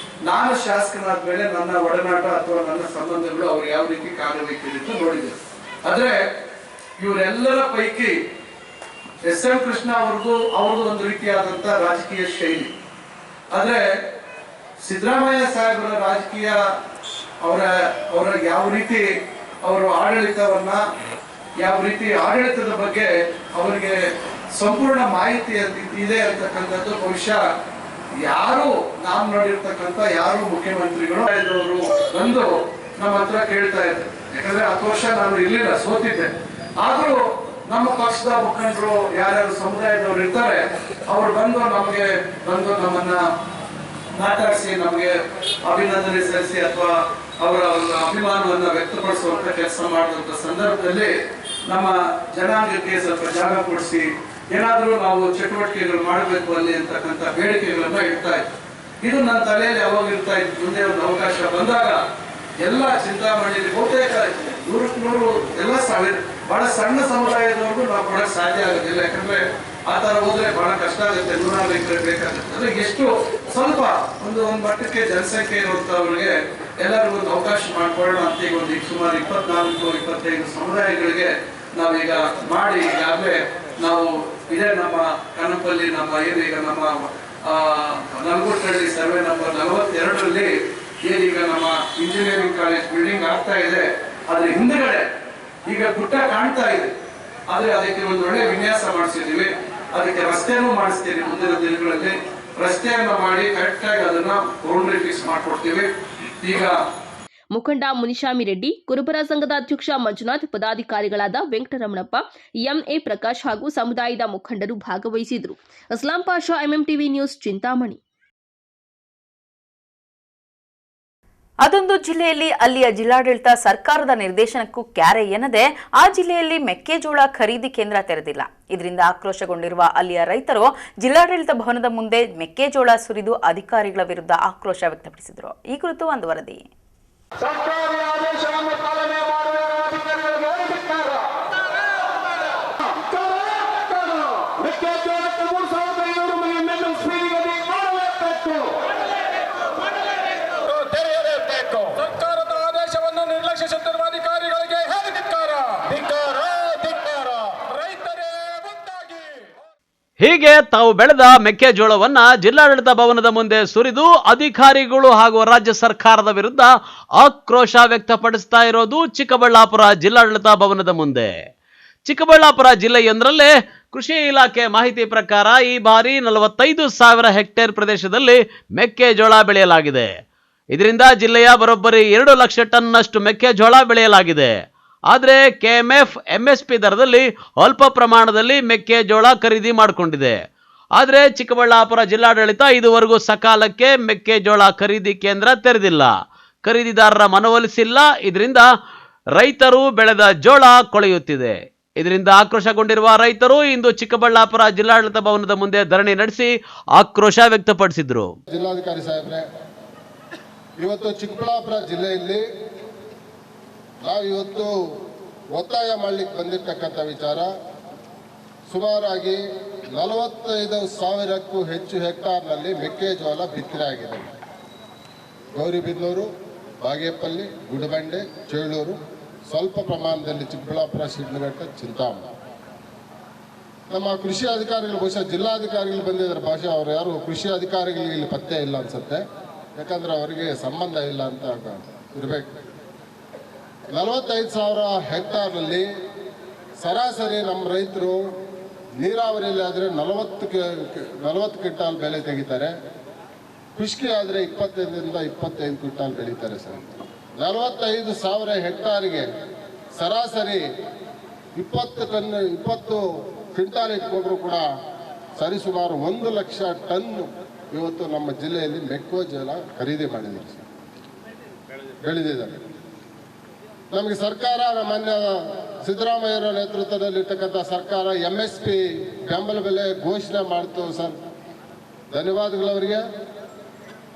ನಾನು ಶಾಸಕನಾದ ಮೇಲೆ ನನ್ನ ಒಡನಾಟ ಅಥವಾ ನನ್ನ ಸಂಬಂಧಗಳು ಅವ್ರು ಯಾವ ರೀತಿ ಕಾರ್ಯವೈಖರಿ ನೋಡಿದೆ. ಆದ್ರೆ ಇವರೆಲ್ಲರ ಪೈಕಿ SM ಕೃಷ್ಣ ಅವ್ರದ್ದು ಒಂದು ರೀತಿಯಾದಂತ ರಾಜಕೀಯ ಶೈಲಿ. ಆದ್ರೆ ಸಿದ್ದರಾಮಯ್ಯ ಸಾಹೇಬರ ರಾಜಕೀಯ ಅವರ ಯಾವ ರೀತಿ ಅವರು ಆಡಳಿತವನ್ನ ಯಾವ ರೀತಿ ಆಡಳಿತದ ಬಗ್ಗೆ ಅವರಿಗೆ ಸಂಪೂರ್ಣ ಮಾಹಿತಿ ಇದೆ ಅಂತಕ್ಕಂಥದ್ದು ಬಹುಶಃ ಯಾರು ನಾವು ನೋಡಿರ್ತಕ್ಕಂಥ ಯಾರು ಮುಖ್ಯಮಂತ್ರಿಗಳು ಬಂದು ನಮ್ಮ ಹತ್ರ ಕೇಳ್ತಾ ಇದ್ರು. ಯಾಕಂದ್ರೆ 10 ವರ್ಷ ನಾನು ಇರ್ಲಿಲ್ಲ, ಸೋತಿದ್ದೆ. ಆದ್ರೂ ನಮ್ಮ ಪಕ್ಷದ ಮುಖಂಡರು ಯಾರ್ಯಾರು ಸಮುದಾಯದವರು ಇರ್ತಾರೆ ಅವ್ರು ಬಂದು ನಮ್ಮನ್ನ ಮಾತಾಡಿಸಿ ನಮಗೆ ಅಭಿನಂದನೆ ಸಲ್ಲಿಸಿ ಅಥವಾ ಅವರ ಒಂದು ಅಭಿಮಾನವನ್ನ ವ್ಯಕ್ತಪಡಿಸುವಂತ ಕೆಲಸ ಮಾಡಿದಂತ ಸಂದರ್ಭದಲ್ಲಿ ನಮ್ಮ ಜನಾಂಗಕ್ಕೆ ಸ್ವಲ್ಪ ಜಾಗ ಕೊಡಿಸಿ ಏನಾದ್ರೂ ನಾವು ಚಟುವಟಿಕೆಗಳು ಮಾಡಬೇಕು ಅಲ್ಲಿ ಅಂತಕ್ಕಂಥ ಬೇಡಿಕೆಗಳನ್ನ ಇಡ್ತಾ ಇತ್ತು. ಇದು ನನ್ನ ತಲೆಯಲ್ಲಿ ಯಾವಾಗ ಇರ್ತಾ ಇತ್ತು. ಮುಂದೆ ಒಂದು ಅವಕಾಶ ಬಂದಾಗ ಎಲ್ಲ ಚಿಂತಾಮಣಿಯಲ್ಲಿ ಬಹುತೇಕ 100 ಎಲ್ಲ ಸಾವಿರ ಬಹಳ ಸಣ್ಣ ಸಮುದಾಯದವರೆಗೂ ನಾವು ಕೊಡಕ್ಕೆ ಸಾಧ್ಯ ಆಗೋದಿಲ್ಲ. ಯಾಕಂದ್ರೆ ಆ ತರ ಹೋದ್ರೆ ಬಹಳ ಕಷ್ಟ ಆಗುತ್ತೆ. 100 ಎಕರೆ ಬೇಕಾಗುತ್ತೆ. ಅಂದ್ರೆ ಎಷ್ಟು ಸ್ವಲ್ಪ ಒಂದು ಮಟ್ಟಕ್ಕೆ ಜನಸಂಖ್ಯೆ ಇರುವಂತವ್ರಿಗೆ ಎಲ್ಲರಿಗೂ ಒಂದು ಅವಕಾಶ ಮಾಡ್ಕೊಳ್ಳೋಣ ಅಂತ ಈಗ ಒಂದು ಸುಮಾರು 24-25 ಸಮುದಾಯಗಳಿಗೆ ನಾವೀಗ ಮಾಡಿ ಈಗಾಗಲೇ ನಾವು ಇದೇ ನಮ್ಮ ಕನಪಲ್ಲಿ ನಮ್ಮ ಏನೀಗ ನಮ್ಮ ನಲ್ಗುಟ್ಟಳ್ಳಿ ಸರ್ವೆ ನಂಬರ್ 42ರಲ್ಲಿ ಏನೀಗ ನಮ್ಮ ಇಂಜಿನಿಯರಿಂಗ್ ಕಾಲೇಜ್ ಬಿಲ್ಡಿಂಗ್ ಆಗ್ತಾ ಇದೆ. ಅದ್ರ ಹಿಂದೆಗಡೆ ಈಗ ಗುಡ್ಡ ಕಾಣ್ತಾ ಇದೆ. ಆದ್ರೆ ಅದಕ್ಕೆ ಒಂದು ಒಳ್ಳೆ ವಿನ್ಯಾಸ ಮಾಡಿಸಿದೀವಿ. ಅದಕ್ಕೆ ರಸ್ತೆನೂ ಮಾಡಿಸ್ತೀವಿ. ಮುಂದಿನ ದಿನಗಳಲ್ಲಿ ರಸ್ತೆಯನ್ನ ಮಾಡಿ ಕರೆಕ್ಟ್ ಆಗಿ ಅದನ್ನ ಬೌಂಡ್ರಿ ಫಿಕ್ಸ್ ಮಾಡ್ಕೊಡ್ತೀವಿ. ಈಗ ಮುಖಂಡ ಮುನಿಶಾಮಿ ರೆಡ್ಡಿ, ಕುರುಬರ ಸಂಘದ ಅಧ್ಯಕ್ಷ ಮಂಜುನಾಥ್, ಪದಾಧಿಕಾರಿಗಳಾದ ವೆಂಕಟರಮಣಪ್ಪ, ಎಂಎ ಪ್ರಕಾಶ್ ಹಾಗೂ ಸಮುದಾಯದ ಮುಖಂಡರು ಭಾಗವಹಿಸಿದರು. Aslam Pasha, MMTV news, Chintamani. ಅದೊಂದು ಜಿಲ್ಲೆಯಲ್ಲಿ ಅಲ್ಲಿಯ ಜಿಲ್ಲಾಡಳಿತ ಸರ್ಕಾರದ ನಿರ್ದೇಶನಕ್ಕೂ ಕ್ಯಾರೆ ಎನ್ನದೆ ಆ ಜಿಲ್ಲೆಯಲ್ಲಿ ಮೆಕ್ಕೆಜೋಳ ಖರೀದಿ ಕೇಂದ್ರ ತೆರೆದಿಲ್ಲ. ಇದರಿಂದ ಆಕ್ರೋಶಗೊಂಡಿರುವ ಅಲ್ಲಿಯ ರೈತರು ಜಿಲ್ಲಾಡಳಿತ ಭವನದ ಮುಂದೆ ಮೆಕ್ಕೆಜೋಳ ಸುರಿದು ಅಧಿಕಾರಿಗಳ ವಿರುದ್ಧ ಆಕ್ರೋಶ ವ್ಯಕ್ತಪಡಿಸಿದರು. ಈ ಕುರಿತು ಒಂದು ವರದಿ. ಸರ್ಕಾರಿ ಆದೇಶವನ್ನು ಪಾಲನೆ ಮಾಡುವ ಅಧಿಕಾರಿಗಳಿಗೆ ಧಿಕ್ಕಾರ. ಮೆಕ್ಕೆಜೋಳಕ್ಕೆ 3,500 MSP ನಿಗದಿ ಮಾಡಲೇಬೇಕು. ತೆರೆಯಲೇಬೇಕು. ಸರ್ಕಾರದ ಆದೇಶವನ್ನು ನಿರ್ಲಕ್ಷಿಸುತ್ತಿರುವ ಅಧಿಕಾರಿಗಳಿಗೆ ಹೇಗೆ ಧಿಕ್ಕಾರ. ಧಿಕ್ಕಾರ, ಧಿಕ್ಕಾರ. ರೈತರೇ ಮುಂದಾಗಿ. ಹೀಗೆ ತಾವು ಬೆಳೆದ ಮೆಕ್ಕೆಜೋಳವನ್ನ ಜಿಲ್ಲಾಡಳಿತ ಭವನದ ಮುಂದೆ ಸುರಿದು ಅಧಿಕಾರಿಗಳು ಹಾಗೂ ರಾಜ್ಯ ಸರ್ಕಾರದ ವಿರುದ್ಧ ಆಕ್ರೋಶ ವ್ಯಕ್ತಪಡಿಸ್ತಾ ಇರೋದು ಚಿಕ್ಕಬಳ್ಳಾಪುರ ಜಿಲ್ಲಾಡಳಿತ ಭವನದ ಮುಂದೆ. ಚಿಕ್ಕಬಳ್ಳಾಪುರ ಜಿಲ್ಲೆಯೊಂದರಲ್ಲೇ ಕೃಷಿ ಇಲಾಖೆ ಮಾಹಿತಿ ಪ್ರಕಾರ ಈ ಬಾರಿ 45,000 ಹೆಕ್ಟೇರ್ ಪ್ರದೇಶದಲ್ಲಿ ಮೆಕ್ಕೆಜೋಳ ಬೆಳೆಯಲಾಗಿದೆ. ಇದರಿಂದ ಜಿಲ್ಲೆಯ ಬರೋಬ್ಬರಿ 2 ಲಕ್ಷ ಟನ್ನಷ್ಟು ಮೆಕ್ಕೆಜೋಳ ಬೆಳೆಯಲಾಗಿದೆ. ಆದರೆ ಕೆಎಂಎಫ್ ಎಂಎಸ್ಪಿ ದರದಲ್ಲಿ ಅಲ್ಪ ಪ್ರಮಾಣದಲ್ಲಿ ಮೆಕ್ಕೆಜೋಳ ಖರೀದಿ ಮಾಡಿಕೊಂಡಿದೆ. ಆದರೆ ಚಿಕ್ಕಬಳ್ಳಾಪುರ ಜಿಲ್ಲಾಡಳಿತ ಇದುವರೆಗೂ ಸಕಾಲಕ್ಕೆ ಮೆಕ್ಕೆಜೋಳ ಖರೀದಿ ಕೇಂದ್ರ ತೆರೆದಿಲ್ಲ, ಖರೀದಿದಾರರ ಮನವೊಲಿಸಿಲ್ಲ. ಇದರಿಂದ ರೈತರು ಬೆಳೆದ ಜೋಳ ಕೊಳೆಯುತ್ತಿದೆ. ಇದರಿಂದ ಆಕ್ರೋಶಗೊಂಡಿರುವ ರೈತರು ಇಂದು ಚಿಕ್ಕಬಳ್ಳಾಪುರ ಜಿಲ್ಲಾಡಳಿತ ಭವನದ ಮುಂದೆ ಧರಣಿ ನಡೆಸಿ ಆಕ್ರೋಶ ವ್ಯಕ್ತಪಡಿಸಿದರು. ಜಿಲ್ಲಾಧಿಕಾರಿ ಸಾಹೇಬ್ರೆ, ಇವತ್ತು ಚಿಕ್ಕಬಳ್ಳಾಪುರ ಜಿಲ್ಲೆಯಲ್ಲಿ ನಾವು ಇವತ್ತು ಒತ್ತಾಯ ಮಾಡಲಿಕ್ಕೆ ಬಂದಿರತಕ್ಕಂಥ ವಿಚಾರ, ಸುಮಾರಾಗಿ 45,000ಕ್ಕೂ ಹೆಚ್ಚು ಹೆಕ್ಟಾರ್ನಲ್ಲಿ ಮೆಕ್ಕೆಜೋಳ ಬಿತ್ತನೆ ಆಗಿದೆ. ಗೌರಿಬಿದನೂರು, ಬಾಗೇಪಲ್ಲಿ, ಗುಡಬಂಡೆ, ಚೇಳೂರು, ಸ್ವಲ್ಪ ಪ್ರಮಾಣದಲ್ಲಿ ಚಿಕ್ಕಬಳ್ಳಾಪುರ, ಶಿಡ್ಲಘಟ್ಟ, ಚಿಂತಾಮಣಿ. ನಮ್ಮ ಕೃಷಿ ಅಧಿಕಾರಿಗಳು, ಬಹುಶಃ ಜಿಲ್ಲಾಧಿಕಾರಿಗಳು ಬಂದಿದ್ದಾರೆ. ಬಹುಶಃ ಅವರು ಯಾರು ಕೃಷಿ ಅಧಿಕಾರಿಗಳಿಗೆ ಇಲ್ಲಿ ಪತ್ತೆ ಇಲ್ಲ ಅನ್ಸುತ್ತೆ, ಯಾಕಂದ್ರೆ ಅವರಿಗೆ ಸಂಬಂಧ ಇಲ್ಲ ಅಂತ ಇರಬೇಕು. 45,000 ಹೆಕ್ಟಾರ್ನಲ್ಲಿ ಸರಾಸರಿ ನಮ್ಮ ರೈತರು ನೀರಾವರಿಯಲ್ಲಿ ಆದರೆ 40 ಕ್ವಿಂಟಾಲ್ ಬೆಳೆ ತೆಗಿತಾರೆ. ಖುಷ್ಕಿ ಆದರೆ 20ರಿಂದ 25 ಕ್ವಿಂಟಾಲ್ ಬೆಳೀತಾರೆ ಸರ್. 45,000 ಹೆಕ್ಟಾರಿಗೆ ಸರಾಸರಿ 20 ಕ್ವಿಂಟಾಲ್ ಇಟ್ಕೊಂಡ್ರು ಕೂಡ ಸರಿಸುಮಾರು 1 ಲಕ್ಷ ಟನ್ ಇವತ್ತು ನಮ್ಮ ಜಿಲ್ಲೆಯಲ್ಲಿ ಮೆಕ್ಕೆಜೋಳ ಖರೀದಿ ಮಾಡಿದ್ದಾರೆ ಸರ್, ಬೆಳೆದಿದ್ದಾರೆ. ನಮಗೆ ಸರ್ಕಾರ, ಮಾನ್ಯ ಸಿದ್ದರಾಮಯ್ಯರ ನೇತೃತ್ವದಲ್ಲಿರ್ತಕ್ಕಂಥ ಸರ್ಕಾರ MSP ಬೆಂಬಲ ಬೆಲೆ ಘೋಷಣೆ ಮಾಡ್ತು ಸರ್, ಧನ್ಯವಾದಗಳವರಿಗೆ.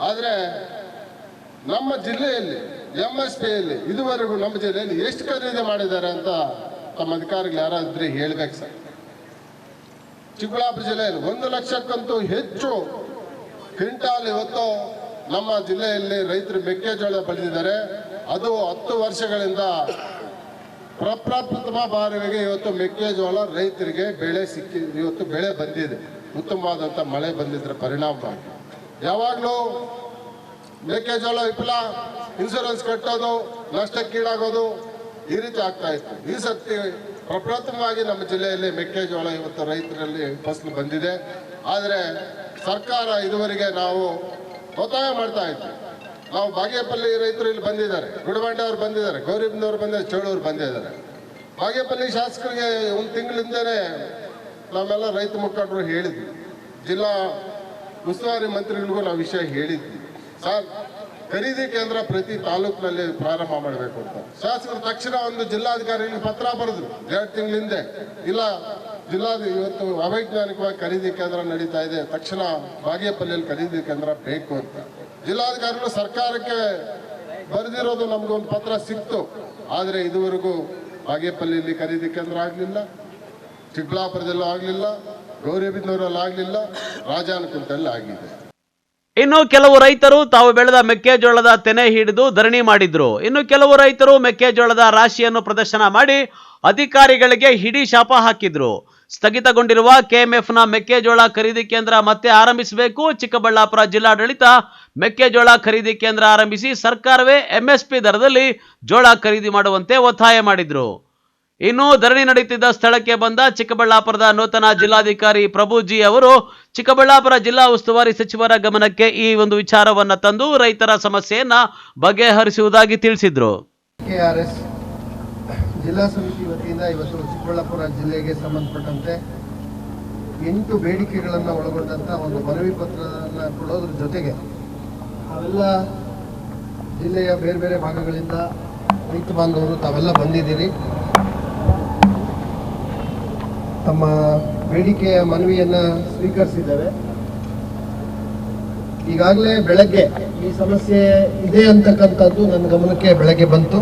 ಆದರೆ ನಮ್ಮ ಜಿಲ್ಲೆಯಲ್ಲಿ MSPಯಲ್ಲಿ ಇದುವರೆಗೂ ನಮ್ಮ ಜಿಲ್ಲೆಯಲ್ಲಿ ಎಷ್ಟು ಖರೀದಿ ಮಾಡಿದ್ದಾರೆ ಅಂತ ತಮ್ಮ ಅಧಿಕಾರಿಗಳು ಯಾರಾದ್ರೂ ಹೇಳ್ಬೇಕು ಸರ್. ಚಿಕ್ಕಬಳ್ಳಾಪುರ ಜಿಲ್ಲೆಯಲ್ಲಿ 1 ಲಕ್ಷಕ್ಕಂತೂ ಹೆಚ್ಚು ಕ್ವಿಂಟಾಲ್ ಇವತ್ತು ನಮ್ಮ ಜಿಲ್ಲೆಯಲ್ಲಿ ರೈತರು ಮೆಕ್ಕೆಜೋಳ ಬೆಳೆದಿದ್ದಾರೆ. ಅದು 10 ವರ್ಷಗಳಿಂದ ಪ್ರಪ್ರಥಮ ಬಾರಿಗೆ ಇವತ್ತು ಮೆಕ್ಕೆಜೋಳ ರೈತರಿಗೆ ಬೆಳೆ ಸಿಕ್ಕಿ, ಇವತ್ತು ಬೆಳೆ ಬಂದಿದೆ. ಉತ್ತಮವಾದಂಥ ಮಳೆ ಬಂದಿದ್ದರ ಪರಿಣಾಮವಾಗಿ ಯಾವಾಗಲೂ ಮೆಕ್ಕೆಜೋಳ ವಿಫಲ, ಇನ್ಶೂರೆನ್ಸ್ ಕಟ್ಟೋದು, ನಷ್ಟಕ್ಕೀಡಾಗೋದು, ಈ ರೀತಿ ಆಗ್ತಾ ಇತ್ತು. ಈ ಸರ್ತಿ ಪ್ರಪ್ರಥಮವಾಗಿ ನಮ್ಮ ಜಿಲ್ಲೆಯಲ್ಲಿ ಮೆಕ್ಕೆಜೋಳ ಇವತ್ತು ರೈತರಲ್ಲಿ ಫಸಲು ಬಂದಿದೆ. ಆದರೆ ಸರ್ಕಾರ ಇದುವರೆಗೆ ನಾವು ಒತ್ತಾಯ ಮಾಡ್ತಾ ಇದ್ವಿ. ನಾವು ಬಾಗೇಪಲ್ಲಿ ರೈತರು ಇಲ್ಲಿ ಬಂದಿದ್ದಾರೆ, ಗುಡಬಂಡೆ ಅವರು ಬಂದಿದ್ದಾರೆ, ಗೌರಿಬಿದನೂರು ಬಂದಿದ್ದಾರೆ, ಚೇಳೂರು ಬಂದಿದ್ದಾರೆ. ಬಾಗೇಪಲ್ಲಿ ಶಾಸಕರಿಗೆ 1 ತಿಂಗಳಿಂದಲೇ ನಾವೆಲ್ಲ ರೈತ ಮುಖಂಡರು ಹೇಳಿದ್ವಿ, ಜಿಲ್ಲಾ ಉಸ್ತುವಾರಿ ಮಂತ್ರಿಗಳಿಗೂ ನಾವು ವಿಷಯ ಹೇಳಿದ್ವಿ. ಸರ್, ಖರೀದಿ ಕೇಂದ್ರ ಪ್ರತಿ ತಾಲೂಕಿನಲ್ಲಿ ಪ್ರಾರಂಭ ಮಾಡಬೇಕು ಅಂತ ಶಾಸಕರು ತಕ್ಷಣ ಒಂದು ಜಿಲ್ಲಾಧಿಕಾರಿಗಳಿಗೆ ಪತ್ರ ಬರೆದ್ರು 2 ತಿಂಗಳ ಹಿಂದೆ. ಇಲ್ಲ ಇವತ್ತು ಅವೈಜ್ಞಾನಿಕವಾಗಿ ಖರೀದಿ ಕೇಂದ್ರ ನಡೀತಾ ಇದೆ, ತಕ್ಷಣ ಬಾಗೇಪಲ್ಲಿಯಲ್ಲಿ ಖರೀದಿ ಕೇಂದ್ರ ಬೇಕು ಅಂತ ಜಿಲ್ಲಾಧಿಕಾರಿಗಳು ಸರ್ಕಾರಕ್ಕೆ ಬರೆದಿರೋದು ನಮ್ಗೊಂದು ಪತ್ರ ಸಿಕ್ತು. ಆದರೆ ಇದುವರೆಗೂ ಬಾಗೇಪಲ್ಲಿಯಲ್ಲಿ ಖರೀದಿ ಕೇಂದ್ರ ಆಗಲಿಲ್ಲ, ಚಿಕ್ಕಬಳ್ಳಾಪುರದಲ್ಲೂ ಆಗಲಿಲ್ಲ, ಗೌರಿಬಿದನೂರಲ್ಲಿ ಆಗಲಿಲ್ಲ, ರಾಜಾನಕುಂಟೆಯಲ್ಲಿ ಆಗಿದೆ. ಇನ್ನು ಕೆಲವು ರೈತರು ತಾವು ಬೆಳೆದ ಮೆಕ್ಕೆಜೋಳದ ತೆನೆ ಹಿಡಿದು ಧರಣಿ ಮಾಡಿದ್ರು. ಇನ್ನು ಕೆಲವು ರೈತರು ಮೆಕ್ಕೆಜೋಳದ ರಾಶಿಯನ್ನು ಪ್ರದರ್ಶನ ಮಾಡಿ ಅಧಿಕಾರಿಗಳಿಗೆ ಹಿಡಿ ಶಾಪ ಹಾಕಿದ್ರು. ಸ್ಥಗಿತಗೊಂಡಿರುವ ಕೆಎಂಎಫ್ನ ಮೆಕ್ಕೆಜೋಳ ಖರೀದಿ ಕೇಂದ್ರ ಮತ್ತೆ ಆರಂಭಿಸಬೇಕು. ಚಿಕ್ಕಬಳ್ಳಾಪುರ ಜಿಲ್ಲಾಡಳಿತ ಮೆಕ್ಕೆಜೋಳ ಖರೀದಿ ಕೇಂದ್ರ ಆರಂಭಿಸಿ ಸರ್ಕಾರವೇ ಎಂಎಸ್ಪಿ ದರದಲ್ಲಿ ಜೋಳ ಖರೀದಿ ಮಾಡುವಂತೆ ಒತ್ತಾಯ ಮಾಡಿದ್ರು. ಇನ್ನು ಧರಣಿ ನಡೆಯುತ್ತಿದ್ದ ಸ್ಥಳಕ್ಕೆ ಬಂದ ಚಿಕ್ಕಬಳ್ಳಾಪುರದ ನೂತನ ಜಿಲ್ಲಾಧಿಕಾರಿ ಪ್ರಭುಜಿ ಅವರು ಚಿಕ್ಕಬಳ್ಳಾಪುರ ಜಿಲ್ಲಾ ಉಸ್ತುವಾರಿ ಸಚಿವರ ಗಮನಕ್ಕೆ ಈ ಒಂದು ವಿಚಾರವನ್ನ ತಂದು ರೈತರ ಸಮಸ್ಯೆಯನ್ನ ಬಗೆಹರಿಸುವುದಾಗಿ ತಿಳಿಸಿದ್ರು. ಕೆಆರ್ಎಸ್ ಜಿಲ್ಲಾ ಸಮಿತಿ ವತಿಯಿಂದ ಇವತ್ತು ಚಿಕ್ಕಬಳ್ಳಾಪುರ ಜಿಲ್ಲೆಗೆ ಸಂಬಂಧಪಟ್ಟಂತೆ 8 ಬೇಡಿಕೆಗಳನ್ನು ಒಳಗೊಂಡಂತ ಒಂದು ಮನವಿ ಪತ್ರವನ್ನು ಕೊಡೋದ್ರ ಜೊತೆಗೆ ಅವೆಲ್ಲ ಜಿಲ್ಲೆಯ ಬೇರೆ ಬೇರೆ ಭಾಗಗಳಿಂದ ರೈತ ಬಾಂಧವರು ತಾವೆಲ್ಲ ಬಂದಿದ್ದೀರಿ. ತಮ್ಮ ಬೇಡಿಕೆಯ ಮನವಿಯನ್ನು ಸ್ವೀಕರಿಸಿದ್ದೇವೆ. ಈಗಾಗಲೇ ಬೆಳಗ್ಗೆ ಈ ಸಮಸ್ಯೆ ಇದೆ ಅಂತಕ್ಕಂಥದ್ದು ನನ್ನ ಗಮನಕ್ಕೆ ಬೆಳಗ್ಗೆ ಬಂತು.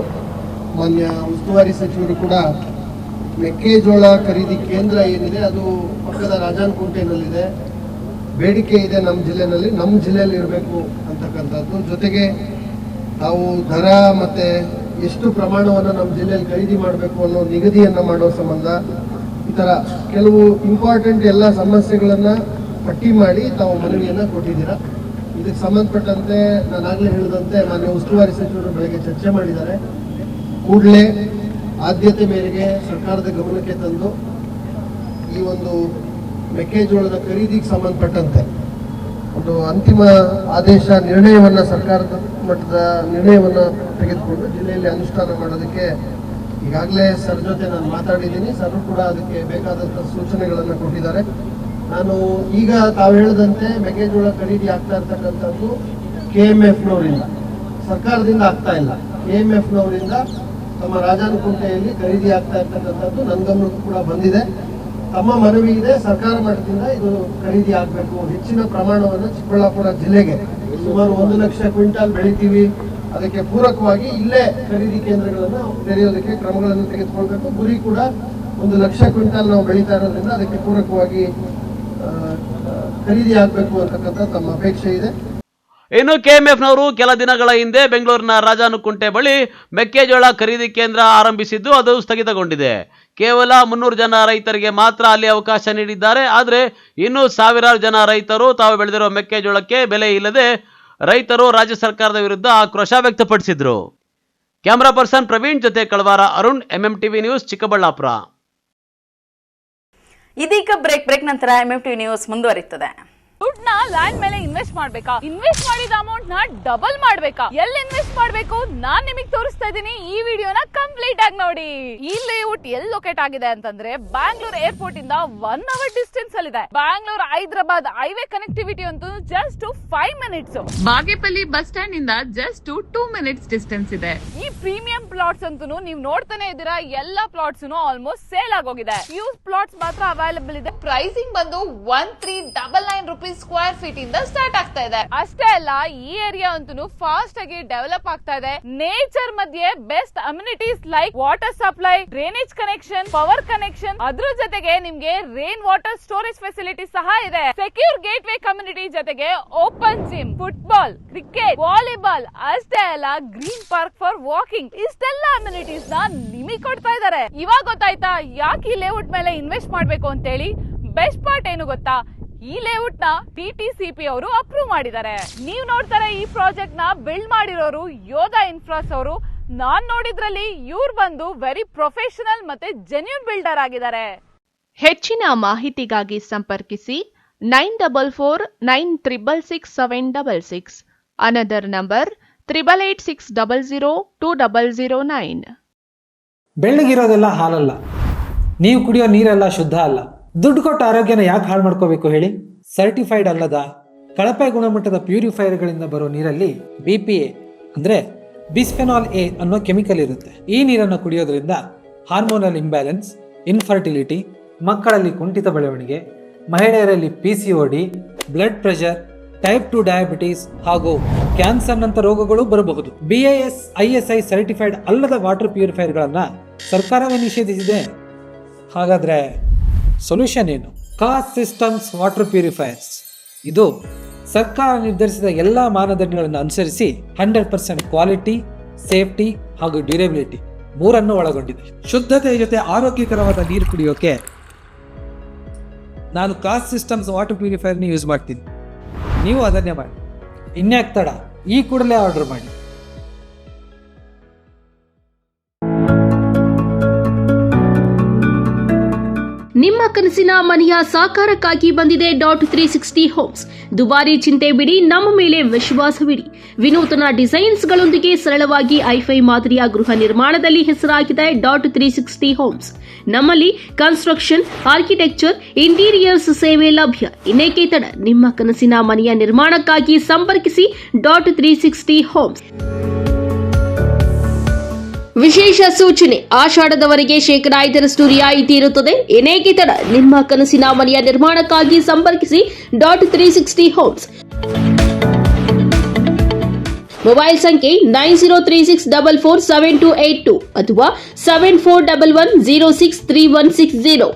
ಮಾನ್ಯ ಉಸ್ತುವಾರಿ ಸಚಿವರು ಕೂಡ ಮೆಕ್ಕೆಜೋಳ ಖರೀದಿ ಕೇಂದ್ರ ಏನಿದೆ ಅದು ಪಕ್ಕದ ರಾಜಾನಕುಂಟೆನಲ್ಲಿದೆ, ಬೇಡಿಕೆ ಇದೆ ನಮ್ಮ ಜಿಲ್ಲೆಯಲ್ಲಿ ಇರಬೇಕು ಅಂತಕ್ಕಂಥದ್ದು. ಜೊತೆಗೆ ನಾವು ದರ ಮತ್ತು ಎಷ್ಟು ಪ್ರಮಾಣವನ್ನು ನಮ್ಮ ಜಿಲ್ಲೆಯಲ್ಲಿ ಖರೀದಿ ಮಾಡಬೇಕು ಅನ್ನೋ ನಿಗದಿಯನ್ನು ಮಾಡೋ ಸಂಬಂಧ ಈ ಥರ ಕೆಲವು ಇಂಪಾರ್ಟೆಂಟ್ ಎಲ್ಲ ಸಮಸ್ಯೆಗಳನ್ನು ಪಟ್ಟಿ ಮಾಡಿ ತಾವು ಮನವಿಯನ್ನು ಕೊಟ್ಟಿದ್ದೀರಾ. ಇದಕ್ಕೆ ಸಂಬಂಧಪಟ್ಟಂತೆ ನಾನಾಗಲೇ ಹೇಳಿದಂತೆ ಮಾನ್ಯ ಉಸ್ತುವಾರಿ ಸಚಿವರು ಬೆಳಗ್ಗೆ ಚರ್ಚೆ ಮಾಡಿದ್ದಾರೆ. ಕೂಡಲೇ ಆದ್ಯತೆ ಮೇರೆಗೆ ಸರ್ಕಾರದ ಗಮನಕ್ಕೆ ತಂದು ಈ ಒಂದು ಮೆಕ್ಕೆಜೋಳದ ಖರೀದಿಗೆ ಸಂಬಂಧಪಟ್ಟಂತೆ ಒಂದು ಅಂತಿಮ ಆದೇಶ ನಿರ್ಣಯವನ್ನು ಸರ್ಕಾರದ ಮಟ್ಟದ ನಿರ್ಣಯವನ್ನು ತೆಗೆದುಕೊಂಡು ಜಿಲ್ಲೆಯಲ್ಲಿ ಅನುಷ್ಠಾನ ಮಾಡೋದಕ್ಕೆ ಈಗಾಗಲೇ ಸರ್ ಜೊತೆ ನಾನು ಮಾತಾಡಿದ್ದೀನಿ. ಸರ್ ಕೂಡ ಅದಕ್ಕೆ ಬೇಕಾದಂಥ ಸೂಚನೆಗಳನ್ನು ಕೊಟ್ಟಿದ್ದಾರೆ. ನಾನು ಈಗ ತಾವು ಹೇಳಿದಂತೆ ಮೆಕ್ಕೆಜೋಳ ಖರೀದಿ ಆಗ್ತಾ ಇರ್ತಕ್ಕಂಥದ್ದು ಕೆಎಂಎಫ್ನವರಿಂದ, ಸರ್ಕಾರದಿಂದ ಆಗ್ತಾ ಇಲ್ಲ. ಕೆಎಂಎಫ್ನವರಿಂದ ತಮ್ಮ ರಾಜಾನಕುಂಟೆಯಲ್ಲಿ ಖರೀದಿ ಆಗ್ತಾ ಇರ್ತಕ್ಕಂಥದ್ದು ನನ್ನ ಗಮನಕ್ಕೂ ಕೂಡ ಬಂದಿದೆ. ತಮ್ಮ ಮನವಿ ಇದೆ, ಸರ್ಕಾರ ಮಟ್ಟದಿಂದ ಇದು ಖರೀದಿ ಆಗಬೇಕು. ಹೆಚ್ಚಿನ ಪ್ರಮಾಣವನ್ನು ಚಿಕ್ಕಬಳ್ಳಾಪುರ ಜಿಲ್ಲೆಗೆ ಸುಮಾರು 1 ಲಕ್ಷ ಕ್ವಿಂಟಾಲ್ ಬೆಳಿತೀವಿ. ಅದಕ್ಕೆ ಪೂರಕವಾಗಿ ಇಲ್ಲೇ ಖರೀದಿ ಕೇಂದ್ರಗಳನ್ನು ತೆರೆಯೋದಕ್ಕೆ ಕ್ರಮಗಳನ್ನು ತೆಗೆದುಕೊಳ್ಬೇಕು. ಗುರಿ ಕೂಡ 1 ಲಕ್ಷ ಕ್ವಿಂಟಾಲ್ ನಾವು ಬೆಳೀತಾ ಇರೋದ್ರಿಂದ ಅದಕ್ಕೆ ಪೂರಕವಾಗಿ ಖರೀದಿ ಆಗಬೇಕು ಅಂತಕ್ಕಂಥ ತಮ್ಮ ಅಪೇಕ್ಷೆ ಇದೆ. ಇನ್ನು ಕೆಎಂಎಫ್ನವರು ಕೆಲ ದಿನಗಳ ಹಿಂದೆ ಬೆಂಗಳೂರಿನ ರಾಜಾನಕುಂಟೆ ಬಳಿ ಮೆಕ್ಕೆಜೋಳ ಖರೀದಿ ಕೇಂದ್ರ ಆರಂಭಿಸಿದ್ದು ಅದು ಸ್ಥಗಿತಗೊಂಡಿದೆ. ಕೇವಲ 300 ಜನ ರೈತರಿಗೆ ಮಾತ್ರ ಅಲ್ಲಿ ಅವಕಾಶ ನೀಡಿದ್ದಾರೆ. ಆದರೆ ಇನ್ನೂ ಸಾವಿರಾರು ಜನ ರೈತರು ತಾವು ಬೆಳೆದಿರೋ ಮೆಕ್ಕೆಜೋಳಕ್ಕೆ ಬೆಲೆ ಇಲ್ಲದೆ ರೈತರು ರಾಜ್ಯ ಸರ್ಕಾರದ ವಿರುದ್ಧ ಆಕ್ರೋಶ ವ್ಯಕ್ತಪಡಿಸಿದ್ರು. ಕ್ಯಾಮರಾ ಪರ್ಸನ್ ಪ್ರವೀಣ್ ಜೊತೆ ಕಳವಾರ ಅರುಣ್, ಎಂಎಂಟಿವಿ ನ್ಯೂಸ್, ಚಿಕ್ಕಬಳ್ಳಾಪುರ. ಇದೀಗ ಬ್ರೇಕ್ ನಂತರ ಎಂಎಂಟಿವಿ ನ್ಯೂಸ್ ಮುಂದುವರಿಯುತ್ತದೆ. ದುಡ್ಡನ್ನ ಲ್ಯಾಂಡ್ ಮೇಲೆ ಇನ್ವೆಸ್ಟ್ ಮಾಡ್ಬೇಕಾ? ಇನ್ವೆಸ್ಟ್ ಮಾಡಿದ ಅಮೌಂಟ್ ನ ಡಬಲ್ ಮಾಡ್ಬೇಕಾ? ಎಲ್ಲಿ ಇನ್ವೆಸ್ಟ್ ಮಾಡ್ಬೇಕು ನಾನ್ ನಿಮಗೆ ತೋರಿಸ್ತಾ ಇದ್ದೀನಿ. ಈ ವಿಡಿಯೋನ ಕಂಪ್ಲೀಟ್ ಆಗಿ ನೋಡಿ. ಈ ಲೇಔಟ್ ಎಲ್ಲಿ ಲೊಕೇಟ್ ಆಗಿದೆ ಅಂತಂದ್ರೆ ಬ್ಯಾಂಗ್ಳೂರ್ ಏರ್ಪೋರ್ಟ್ ಇಂದ 1 ಅವರ್ ಡಿಸ್ಟೆನ್ಸ್ ಅಲ್ಲಿ ಇದೆ. ಬ್ಯಾಂಗ್ಳೂರ್ ಹೈದರಾಬಾದ್ ಹೈವೇ ಕನೆಕ್ಟಿವಿಟಿ ಅಂತೂ just 5 minutes. Bagepalli bus stand ಇಂದ ಜಸ್ಟ್ 2 ಮಿನಿಟ್ಸ್ ಡಿಸ್ಟೆನ್ಸ್ ಇದೆ. ಈ ಪ್ರೀಮಿಯಂ ಪ್ಲಾಟ್ಸ್ ಅಂತೂ ನೀವು ನೋಡ್ತಾನೆ ಇದ್ದೀರಾ, ಎಲ್ಲಾ ಪ್ಲಾಟ್ಸ್ ಆಲ್ಮೋಸ್ಟ್ ಸೇಲ್ ಆಗೋಗಿದೆ. ಫ್ಯೂ ಪ್ಲಾಟ್ಸ್ ಮಾತ್ರ ಅವೈಲೇಬಲ್ ಇದೆ. ಪ್ರೈಸಿಂಗ್ ಬಂದು 1399 ರೂಪೀಸ್ ಸ್ಕ್ವೇರ್ ಫೀಟ್ ಇಂದ ಸ್ಟಾರ್ಟ್ ಆಗ್ತಾ ಇದೆ. ಅಷ್ಟೇ ಅಲ್ಲ, ಈ ಏರಿಯಾ ಅಂತೂ ಫಾಸ್ಟ್ ಆಗಿ ಡೆವಲಪ್ ಆಗ್ತಾ ಇದೆ. ನೇಚರ್ ಮಧ್ಯೆ best amenities like water supply, drainage connection, power connection, ಅದ್ರ ಜೊತೆಗೆ ನಿಮ್ಗೆ ರೈನ್ ವಾಟರ್ ಸ್ಟೋರೇಜ್ ಫೆಸಿಲಿಟಿ ಸಹ ಇದೆ. ಸೆಕ್ಯೂರ್ ಗೇಟ್ ವೇ ಕಮ್ಯುನಿಟಿ ಜೊತೆಗೆ open gym, football, cricket, volleyball, ಅಷ್ಟೇ ಅಲ್ಲ ಗ್ರೀನ್ ಪಾರ್ಕ್ ಫಾರ್ ವಾಕಿಂಗ್, ಇಷ್ಟೆಲ್ಲ ಅಮ್ಯುನಿಟೀಸ್ ನ ನಿಮಗೆ ಕೊಡ್ತಾ ಇದ್ದಾರೆ. ಇವಾಗ ಗೊತ್ತಾಯ್ತಾ ಯಾಕೆ ಈ ಲೇಔಟ್ ಮೇಲೆ ಇನ್ವೆಸ್ಟ್ ಮಾಡ್ಬೇಕು ಅಂತ ಹೇಳಿ? ಬೆಸ್ಟ್ ಪಾರ್ಟ್ ಏನು ಗೊತ್ತಾ? ಈ ಲೇಔಟ್ ನ ಟಿಟಿಸಿಪಿ ಅವರು ಅಪ್ರೂವ್ ಮಾಡಿದ್ದಾರೆ. ನೀವು ನೋಡ್ತಾರೆ ಈ ಪ್ರಾಜೆಕ್ಟ್ ನ ಬಿಲ್ಡ್ ಮಾಡಿರೋರು ಯೋಧಾ ಇನ್ಫ್ರಾಸ್ ಅವರು. ನಾನ್ ನೋಡಿದ್ರಲ್ಲಿ ಇವ್ರು ಬಂದು ವೆರಿ ಪ್ರೊಫೆಷನಲ್ ಮತ್ತೆ ಜೆನ್ಯೂನ್ ಬಿಲ್ಡರ್ ಆಗಿದ್ದಾರೆ. ಹೆಚ್ಚಿನ ಮಾಹಿತಿಗಾಗಿ ಸಂಪರ್ಕಿಸಿ 9449666766. Another number 8886002009. ಬೆಳ್ಳಗಿರೋದೆಲ್ಲ ಹಾಲಲ್ಲ, ನೀವು ಕುಡಿಯೋ ನೀರೆಲ್ಲ ಶುದ್ಧ ಅಲ್ಲ. ದುಡ್ಡು ಕೊಟ್ಟು ಆರೋಗ್ಯನ ಯಾಕೆ ಹಾಳು ಮಾಡ್ಕೋಬೇಕು ಹೇಳಿ? ಸರ್ಟಿಫೈಡ್ ಅಲ್ಲದ ಕಳಪೆ ಗುಣಮಟ್ಟದ ಪ್ಯೂರಿಫೈಯರ್ಗಳಿಂದ ಬರೋ ನೀರಲ್ಲಿ BPA ಅಂದರೆ ಬಿಸ್ಫೆನಾಲ್ A ಅನ್ನೋ ಕೆಮಿಕಲ್ ಇರುತ್ತೆ. ಈ ನೀರನ್ನು ಕುಡಿಯೋದ್ರಿಂದ ಹಾರ್ಮೋನಲ್ ಇಂಬ್ಯಾಲೆನ್ಸ್, ಇನ್ಫರ್ಟಿಲಿಟಿ, ಮಕ್ಕಳಲ್ಲಿ ಕುಂಠಿತ ಬೆಳವಣಿಗೆ, ಮಹಿಳೆಯರಲ್ಲಿ PCOD, blood pressure, type 2 diabetes ಹಾಗೂ ಕ್ಯಾನ್ಸರ್ನಂಥ ರೋಗಗಳು ಬರಬಹುದು. BIS ISI ಸರ್ಟಿಫೈಡ್ ಅಲ್ಲದ ವಾಟರ್ ಪ್ಯೂರಿಫೈಯರ್ಗಳನ್ನು ಸರ್ಕಾರವೇ ನಿಷೇಧಿಸಿದೆ. ಹಾಗಾದರೆ ಸೊಲ್ಯೂಷನ್ ಏನು? Cost systems water purifiers. ಇದು ಸರ್ಕಾರ ನಿರ್ಧರಿಸಿದ ಎಲ್ಲ ಮಾನದಂಡಗಳನ್ನು ಅನುಸರಿಸಿ 100% ಕ್ವಾಲಿಟಿ, ಸೇಫ್ಟಿ ಹಾಗೂ ಡ್ಯೂರೇಬಿಲಿಟಿ ಮೂರನ್ನು ಒಳಗೊಂಡಿದೆ. ಶುದ್ಧತೆಯ ಜೊತೆ ಆರೋಗ್ಯಕರವಾದ ನೀರು ಕುಡಿಯೋಕೆ ನಾನು ಕಾಸ್ಟ್ ಸಿಸ್ಟಮ್ಸ್ ವಾಟರ್ ಪ್ಯೂರಿಫೈಯರ್ನ ಯೂಸ್ ಮಾಡ್ತೀನಿ. ನೀವು ಅದನ್ನೇ ಮಾಡಿ. ಇನ್ಯಾಕ್ ತಡ, ಈ ಕೂಡಲೇ ಆರ್ಡರ್ ಮಾಡಿ. ನಿಮ್ಮ ಕನಸಿನ ಮನೆಯ ಸಾಕಾರಕ್ಕಾಗಿ ಬಂದಿದೆ .360 ಹೋಮ್ಸ್. ದುಬಾರಿ ಚಿಂತೆ ಬಿಡಿ, ನಮ್ಮ ಮೇಲೆ ವಿಶ್ವಾಸವಿಡಿ. ವಿನೂತನ ಡಿಸೈನ್ಸ್ಗಳೊಂದಿಗೆ ಸರಳವಾಗಿ ಐಫೈ ಮಾದರಿಯ ಗೃಹ ನಿರ್ಮಾಣದಲ್ಲಿ ಹೆಸರಾಗಿದೆ .360 ಹೋಮ್ಸ್. ನಮ್ಮಲ್ಲಿ ಕನ್ಸ್ಟ್ರಕ್ಷನ್, ಆರ್ಕಿಟೆಕ್ಚರ್, ಇಂಟೀರಿಯರ್ಸ್ ಸೇವೆ ಲಭ್ಯ. ಇನ್ನೇಕೆ ತಡ, ನಿಮ್ಮ ಕನಸಿನ ಮನೆಯ ನಿರ್ಮಾಣಕ್ಕಾಗಿ ಸಂಪರ್ಕಿಸಿ .360 ಹೋಮ್ಸ್. ವಿಶೇಷ ಸೂಚನೆ, ಆಷಾಢದವರೆಗೆ 5% ರಿಯಾಯಿತಿ ಇರುತ್ತದೆ. ಏನೇಕೆ ತಡ, ನಿಮ್ಮ ಕನಸಿನ ಮನೆಯ ನಿರ್ಮಾಣಕ್ಕಾಗಿ ಸಂಪರ್ಕಿಸಿ .360 ಹೋಮ್ಸ್. ಮೊಬೈಲ್ ಸಂಖ್ಯೆ 9036447282 ಅಥವಾ 7411063160.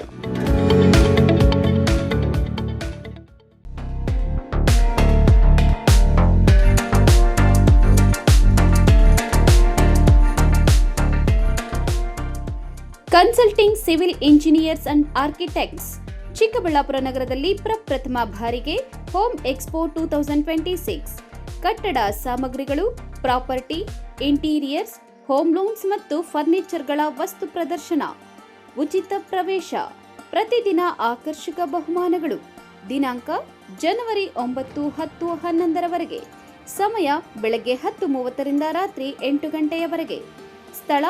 Consulting civil engineers and architects. Chikkaballapur ನಗರದಲ್ಲಿ ಪ್ರಪ್ರಥಮ ಬಾರಿಗೆ ಹೋಮ್ ಎಕ್ಸ್ಪೋ 2026 ಕಟ್ಟಡ ಸಾಮಗ್ರಿಗಳು, ಪ್ರಾಪರ್ಟಿ, ಇಂಟೀರಿಯರ್ಸ್, ಹೋಮ್ ಲೋನ್ಸ್ ಮತ್ತು ಫರ್ನಿಚರ್ಗಳ ವಸ್ತು ಪ್ರದರ್ಶನ. ಉಚಿತ ಪ್ರವೇಶ. ಪ್ರತಿದಿನ ಆಕರ್ಷಕ ಬಹುಮಾನಗಳು. ದಿನಾಂಕ ಜನವರಿ 9, 10, 11ರವರೆಗೆ. ಸಮಯ ಬೆಳಗ್ಗೆ 10:30ರಿಂದ ರಾತ್ರಿ 8 ಗಂಟೆಯವರೆಗೆ. ಸ್ಥಳ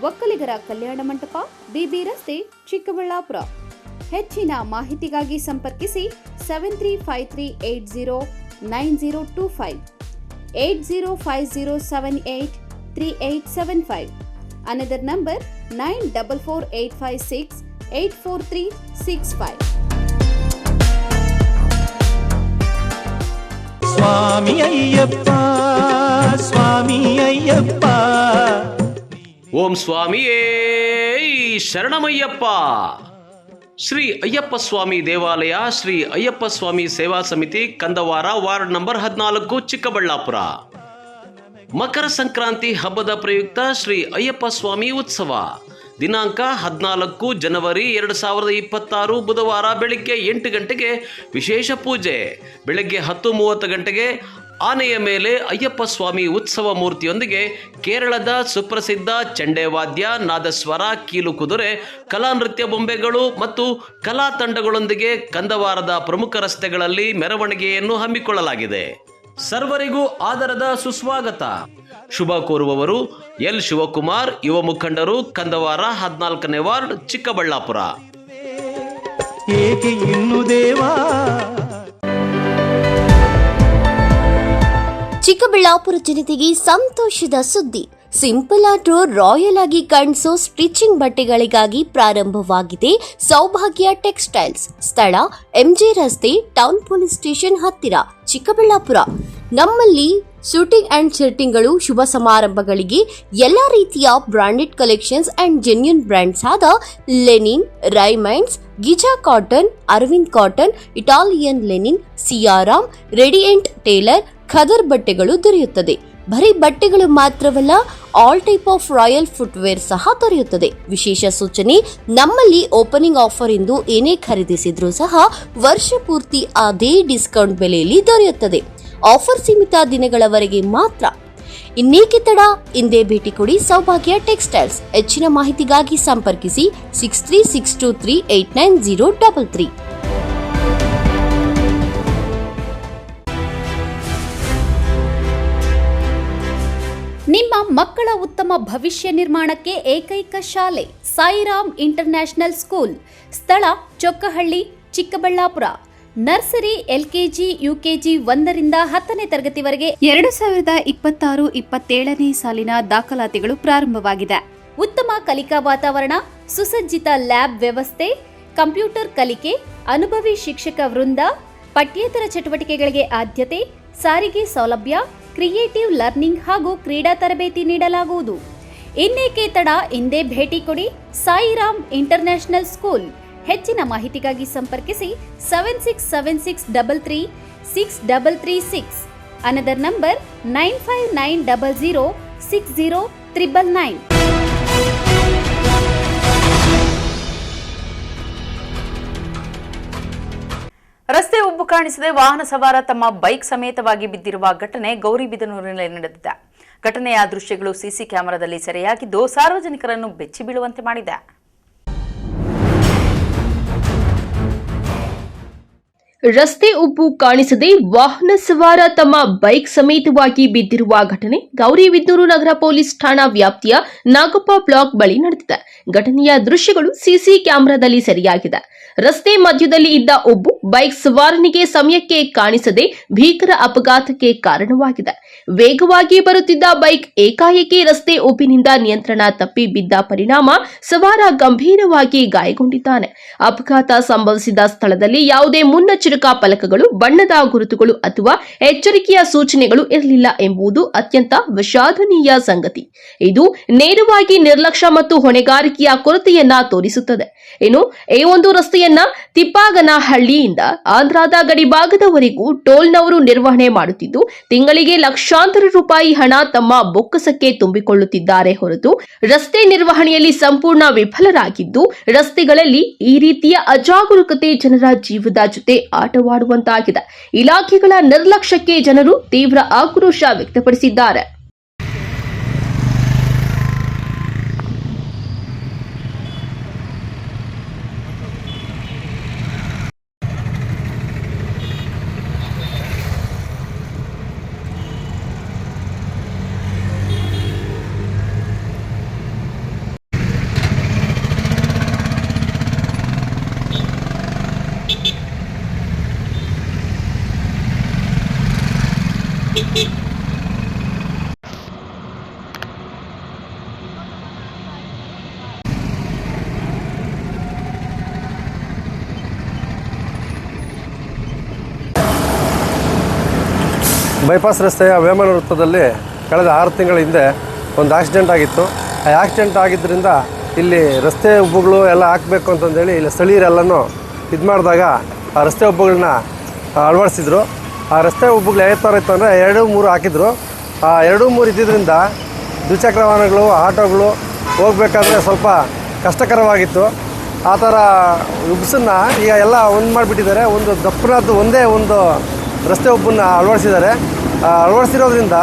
ಒಕ್ಕಲಿಗರ ಕಲ್ಯಾಣ ಮಂಟಪ, BB ರಸ್ತೆ, ಚಿಕ್ಕಬಳ್ಳಾಪುರ. ಹೆಚ್ಚಿನ ಮಾಹಿತಿಗಾಗಿ ಸಂಪರ್ಕಿಸಿ 7353809025, 8050783875. Another number 944856843665. ಸ್ವಾಮಿ ಅಯ್ಯಪ್ಪ, ಸ್ವಾಮಿ ಅಯ್ಯಪ್ಪ. ಓಂ ಸ್ವಾಮಿಯೇ ಶರಣಮಯ್ಯಪ್ಪ. ಶ್ರೀ ಅಯ್ಯಪ್ಪ ಸ್ವಾಮಿ ದೇವಾಲಯ, ಶ್ರೀ ಅಯ್ಯಪ್ಪ ಸ್ವಾಮಿ ಸೇವಾ ಸಮಿತಿ, ಕಂದವಾರ, ವಾರ್ಡ್ ನಂಬರ್ 14, ಚಿಕ್ಕಬಳ್ಳಾಪುರ. ಮಕರ ಸಂಕ್ರಾಂತಿ ಹಬ್ಬದ ಪ್ರಯುಕ್ತ ಶ್ರೀ ಅಯ್ಯಪ್ಪ ಸ್ವಾಮಿ ಉತ್ಸವ. ದಿನಾಂಕ 14 ಜನವರಿ 2026 ಬುಧವಾರ ಬೆಳಿಗ್ಗೆ 8 ಗಂಟೆಗೆ ವಿಶೇಷ ಪೂಜೆ. ಬೆಳಗ್ಗೆ 10:30 ಗಂಟೆಗೆ ಆನೆಯ ಮೇಲೆ ಅಯ್ಯಪ್ಪ ಸ್ವಾಮಿ ಉತ್ಸವ ಮೂರ್ತಿಯೊಂದಿಗೆ ಕೇರಳದ ಸುಪ್ರಸಿದ್ಧ ಚಂಡೇವಾದ್ಯ, ನಾದಸ್ವರ, ಕೀಲು ಕುದುರೆ, ಕಲಾ ನೃತ್ಯ ಬೊಂಬೆಗಳು ಮತ್ತು ಕಲಾ ತಂಡಗಳೊಂದಿಗೆ ಕಂದವಾರದ ಪ್ರಮುಖ ರಸ್ತೆಗಳಲ್ಲಿ ಮೆರವಣಿಗೆಯನ್ನು ಹಮ್ಮಿಕೊಳ್ಳಲಾಗಿದೆ. ಸರ್ವರಿಗೂ ಆದರದ ಸುಸ್ವಾಗತ. ಶುಭ ಕೋರುವವರು ಎಲ್ ಶಿವಕುಮಾರ್, ಯುವ ಮುಖಂಡರು, ಕಂದವಾರ 14ನೇ ವಾರ್ಡ್, ಚಿಕ್ಕಬಳ್ಳಾಪುರ. ಏಕೆ ಇನ್ನು ದೇವಾ. ಚಿಕ್ಕಬಳ್ಳಾಪುರ ಜನತೆಗೆ ಸಂತೋಷದ ಸುದ್ದಿ. ಸಿಂಪಲ್ ಆದ್ರೂ ರಾಯಲ್ ಆಗಿ ಕಾಣಿಸೋ ಸ್ಟಿಚಿಂಗ್ ಬಟ್ಟೆಗಳಿಗಾಗಿ ಪ್ರಾರಂಭವಾಗಿದೆ ಸೌಭಾಗ್ಯ ಟೆಕ್ಸ್ಟೈಲ್ಸ್. ಸ್ಥಳ MJ ರಸ್ತೆ, ಟೌನ್ ಪೊಲೀಸ್ ಸ್ಟೇಷನ್ ಹತ್ತಿರ, ಚಿಕ್ಕಬಳ್ಳಾಪುರ. ನಮ್ಮಲ್ಲಿ ಶೂಟಿಂಗ್ ಅಂಡ್ ಶರ್ಟಿಂಗ್ಗಳು, ಶುಭ ಸಮಾರಂಭಗಳಿಗೆ ಎಲ್ಲಾ ರೀತಿಯ branded collections and genuine brands ಆದ linen, Raymonds, Giza cotton, Arvind cotton, Italian linen, Siyaram, radiant tailor, khaddar ಬಟ್ಟೆಗಳು ದೊರೆಯುತ್ತದೆ. ಬರೀ ಬಟ್ಟೆಗಳು ಮಾತ್ರವಲ್ಲ, all type of royal footwear ಸಹ ದೊರೆಯುತ್ತದೆ. ವಿಶೇಷ ಸೂಚನೆ, ನಮ್ಮಲ್ಲಿ ಓಪನಿಂಗ್ ಆಫರ್ ಎಂದು ಏನೇ ಖರೀದಿಸಿದ್ರೂ ಸಹ ವರ್ಷ ಪೂರ್ತಿ ಅದೇ ಡಿಸ್ಕೌಂಟ್ ಬೆಲೆಯಲ್ಲಿ ದೊರೆಯುತ್ತದೆ. ಆಫರ್ ಸೀಮಿತ ದಿನಗಳವರೆಗೆ ಮಾತ್ರ. ಇನ್ನೇಕೆ ತಡ, ಇಂದೇ ಭೇಟಿ ಕೊಡಿ ಸೌಭಾಗ್ಯ ಟೆಕ್ಸ್ಟೈಲ್ಸ್. ಹೆಚ್ಚಿನ ಮಾಹಿತಿಗಾಗಿ ಸಂಪರ್ಕಿಸಿ 6362389033. ನಿಮ್ಮ ಮಕ್ಕಳ ಉತ್ತಮ ಭವಿಷ್ಯ ನಿರ್ಮಾಣಕ್ಕೆ ಏಕೈಕ ಶಾಲೆ ಸಾಯಿರಾಮ್ ಇಂಟರ್ನ್ಯಾಷನಲ್ ಸ್ಕೂಲ್. ಸ್ಥಳ Chokkahalli, Chikkaballapur. Nursery, LKG, UKG 1ರಿಂದ 10ನೇ ತರಗತಿವರೆಗೆ 2026-27ನೇ ಸಾಲಿನ ದಾಖಲಾತಿಗಳು ಪ್ರಾರಂಭವಾಗಿದೆ. ಉತ್ತಮ ಕಲಿಕಾ ವಾತಾವರಣ, ಸುಸಜ್ಜಿತ ಲ್ಯಾಬ್ ವ್ಯವಸ್ಥೆ, ಕಂಪ್ಯೂಟರ್ ಕಲಿಕೆ, ಅನುಭವಿ ಶಿಕ್ಷಕ ವೃಂದ, ಪಠ್ಯೇತರ ಚಟುವಟಿಕೆಗಳಿಗೆ ಆದ್ಯತೆ, ಸಾರಿಗೆ ಸೌಲಭ್ಯ, ಕ್ರಿಯೇಟಿವ್ ಲರ್ನಿಂಗ್ ಹಾಗೂ ಕ್ರೀಡಾ ತರಬೇತಿ ನೀಡಲಾಗುವುದು. ಇನ್ನೇಕೆ ತಡ, ಹಿಂದೆ ಭೇಟಿ ಕೊಡಿ ಸಾಯಿರಾಮ್ ಇಂಟರ್ನ್ಯಾಷನಲ್ ಸ್ಕೂಲ್. ಹೆಚ್ಚಿನ ಮಾಹಿತಿಗಾಗಿ ಸಂಪರ್ಕಿಸಿ 7676336336. Another number 9590060999. ರಸ್ತೆ ಉಬ್ಬು ಕಾಣಿಸದೆ ವಾಹನ ಸವಾರ ತಮ್ಮ ಬೈಕ್ ಸಮೇತವಾಗಿ ಬಿದ್ದಿರುವ ಘಟನೆ ಗೌರಿಬಿದನೂರಿನಲ್ಲಿ ನಡೆದಿದೆ. ಘಟನೆಯ ದೃಶ್ಯಗಳು ಸಿಸಿ ಕ್ಯಾಮೆರಾದಲ್ಲಿ ಸೆರೆಯಾಗಿದ್ದು ಸಾರ್ವಜನಿಕರನ್ನು ಬೆಚ್ಚಿ ಬೀಳುವಂತೆ ಮಾಡಿದೆ. ರಸ್ತೆ ಉಬ್ಬು ಕಾಣಿಸದೆ ವಾಹನ ಸವಾರ ತಮ್ಮ ಬೈಕ್ ಸಮೇತವಾಗಿ ಬಿದ್ದಿರುವ ಘಟನೆ ಗೌರಿಬಿದನೂರು ನಗರ ಪೊಲೀಸ್ ಠಾಣಾ ವ್ಯಾಪ್ತಿಯ ನಾಗಪ್ಪ ಬ್ಲಾಕ್ ಬಳಿ ನಡೆದಿದೆ. ಘಟನೆಯ ದೃಶ್ಯಗಳು ಸಿಸಿ ಕ್ಯಾಮೆರಾದಲ್ಲಿ ಸೆರೆಯಾಗಿದೆ. ರಸ್ತೆ ಮಧ್ಯದಲ್ಲಿ ಇದ್ದ ಉಬ್ಬು ಬೈಕ್ ಸವಾರನಿಗೆ ಸಮಯಕ್ಕೆ ಕಾಣಿಸದೆ ಭೀಕರ ಅಪಘಾತಕ್ಕೆ ಕಾರಣವಾಗಿದೆ. ವೇಗವಾಗಿ ಬರುತ್ತಿದ್ದ ಬೈಕ್ ಏಕಾಏಕಿ ರಸ್ತೆ ಉಬ್ಬಿನಿಂದ ನಿಯಂತ್ರಣ ತಪ್ಪಿ ಬಿದ್ದ ಪರಿಣಾಮ ಸವಾರ ಗಂಭೀರವಾಗಿ ಗಾಯಗೊಂಡಿದ್ದಾನೆ. ಅಪಘಾತ ಸಂಭವಿಸಿದ ಸ್ಥಳದಲ್ಲಿ ಯಾವುದೇ ಮುನ್ನೆಚ್ಚರಿಕಾ ಫಲಕಗಳು, ಬಣ್ಣದ ಗುರುತುಗಳು ಅಥವಾ ಎಚ್ಚರಿಕೆಯ ಸೂಚನೆಗಳು ಇರಲಿಲ್ಲ ಎಂಬುದು ಅತ್ಯಂತ ವಿಷಾದನೀಯ ಸಂಗತಿ. ಇದು ನೇರವಾಗಿ ನಿರ್ಲಕ್ಷ್ಯ ಮತ್ತು ಹೊಣೆಗಾರಿಕೆಯ ಕೊರತೆಯನ್ನ ತೋರಿಸುತ್ತದೆ. ಇನ್ನು ಈ ಒಂದು ರಸ್ತೆಯನ್ನ ತಿಪ್ಪಾಗನಹಳ್ಳಿಯಿಂದ ಆಂಧ್ರದ ಗಡಿಭಾಗದವರೆಗೂ ಟೋಲ್ನವರು ನಿರ್ವಹಣೆ ಮಾಡುತ್ತಿದ್ದು ತಿಂಗಳಿಗೆ ಲಕ್ಷಾಂತರ ರೂಪಾಯಿ ಹಣ ತಮ್ಮ ಬೊಕ್ಕಸಕ್ಕೆ ತುಂಬಿಕೊಳ್ಳುತ್ತಿದ್ದಾರೆ ಹೊರತು ರಸ್ತೆ ನಿರ್ವಹಣೆಯಲ್ಲಿ ಸಂಪೂರ್ಣ ವಿಫಲರಾಗಿದ್ದು ರಸ್ತೆಗಳಲ್ಲಿ ಈ ರೀತಿಯ ಅಜಾಗರೂಕತೆ ಜನರ ಜೀವದ ಜೊತೆ ಆಟವಾಡುವಂತಾಗಿದೆ. ಇಲಾಖೆಗಳ ನಿರ್ಲಕ್ಷ್ಯಕ್ಕೆ ಜನರು ತೀವ್ರ ಆಕ್ರೋಶ ವ್ಯಕ್ತಪಡಿಸಿದ್ದಾರೆ. ಬೈಪಾಸ್ ರಸ್ತೆಯ ವೇಮನ ವೃತ್ತದಲ್ಲಿ ಕಳೆದ 6 ತಿಂಗಳ ಹಿಂದೆ ಒಂದು ಆಕ್ಸಿಡೆಂಟ್ ಆಗಿತ್ತು. ಆ ಆಕ್ಸಿಡೆಂಟ್ ಆಗಿದ್ದರಿಂದ ಇಲ್ಲಿ ರಸ್ತೆ ಉಬ್ಬುಗಳು ಎಲ್ಲ ಹಾಕಬೇಕು ಅಂತಂದೇಳಿ ಇಲ್ಲಿ ಸ್ಥಳೀಯರೆಲ್ಲನೂ ಇದು ಮಾಡಿದಾಗ ಆ ರಸ್ತೆ ಉಬ್ಬುಗಳನ್ನ ಅಳವಡಿಸಿದ್ರು. ಆ ರಸ್ತೆ ಉಬ್ಬುಗಳು ಯಾವ ಥರ ಇತ್ತು ಅಂದರೆ 2-3 ಹಾಕಿದ್ರು. ಆ 2-3 ಇದ್ದಿದ್ದರಿಂದ ದ್ವಿಚಕ್ರ ವಾಹನಗಳು, ಆಟೋಗಳು ಹೋಗಬೇಕಾದ್ರೆ ಸ್ವಲ್ಪ ಕಷ್ಟಕರವಾಗಿತ್ತು. ಆ ಥರ ಉಬ್ಬಸನ್ನು ಈಗ ಎಲ್ಲ ಒಂದು ಮಾಡಿಬಿಟ್ಟಿದ್ದಾರೆ. ಒಂದು ದಪ್ಪನಾದ್ದು ಒಂದೇ ಒಂದು ರಸ್ತೆ ಉಬ್ಬನ್ನು ಅಳವಡಿಸಿದ್ದಾರೆ. ಅಳವಡಿಸಿರೋದ್ರಿಂದ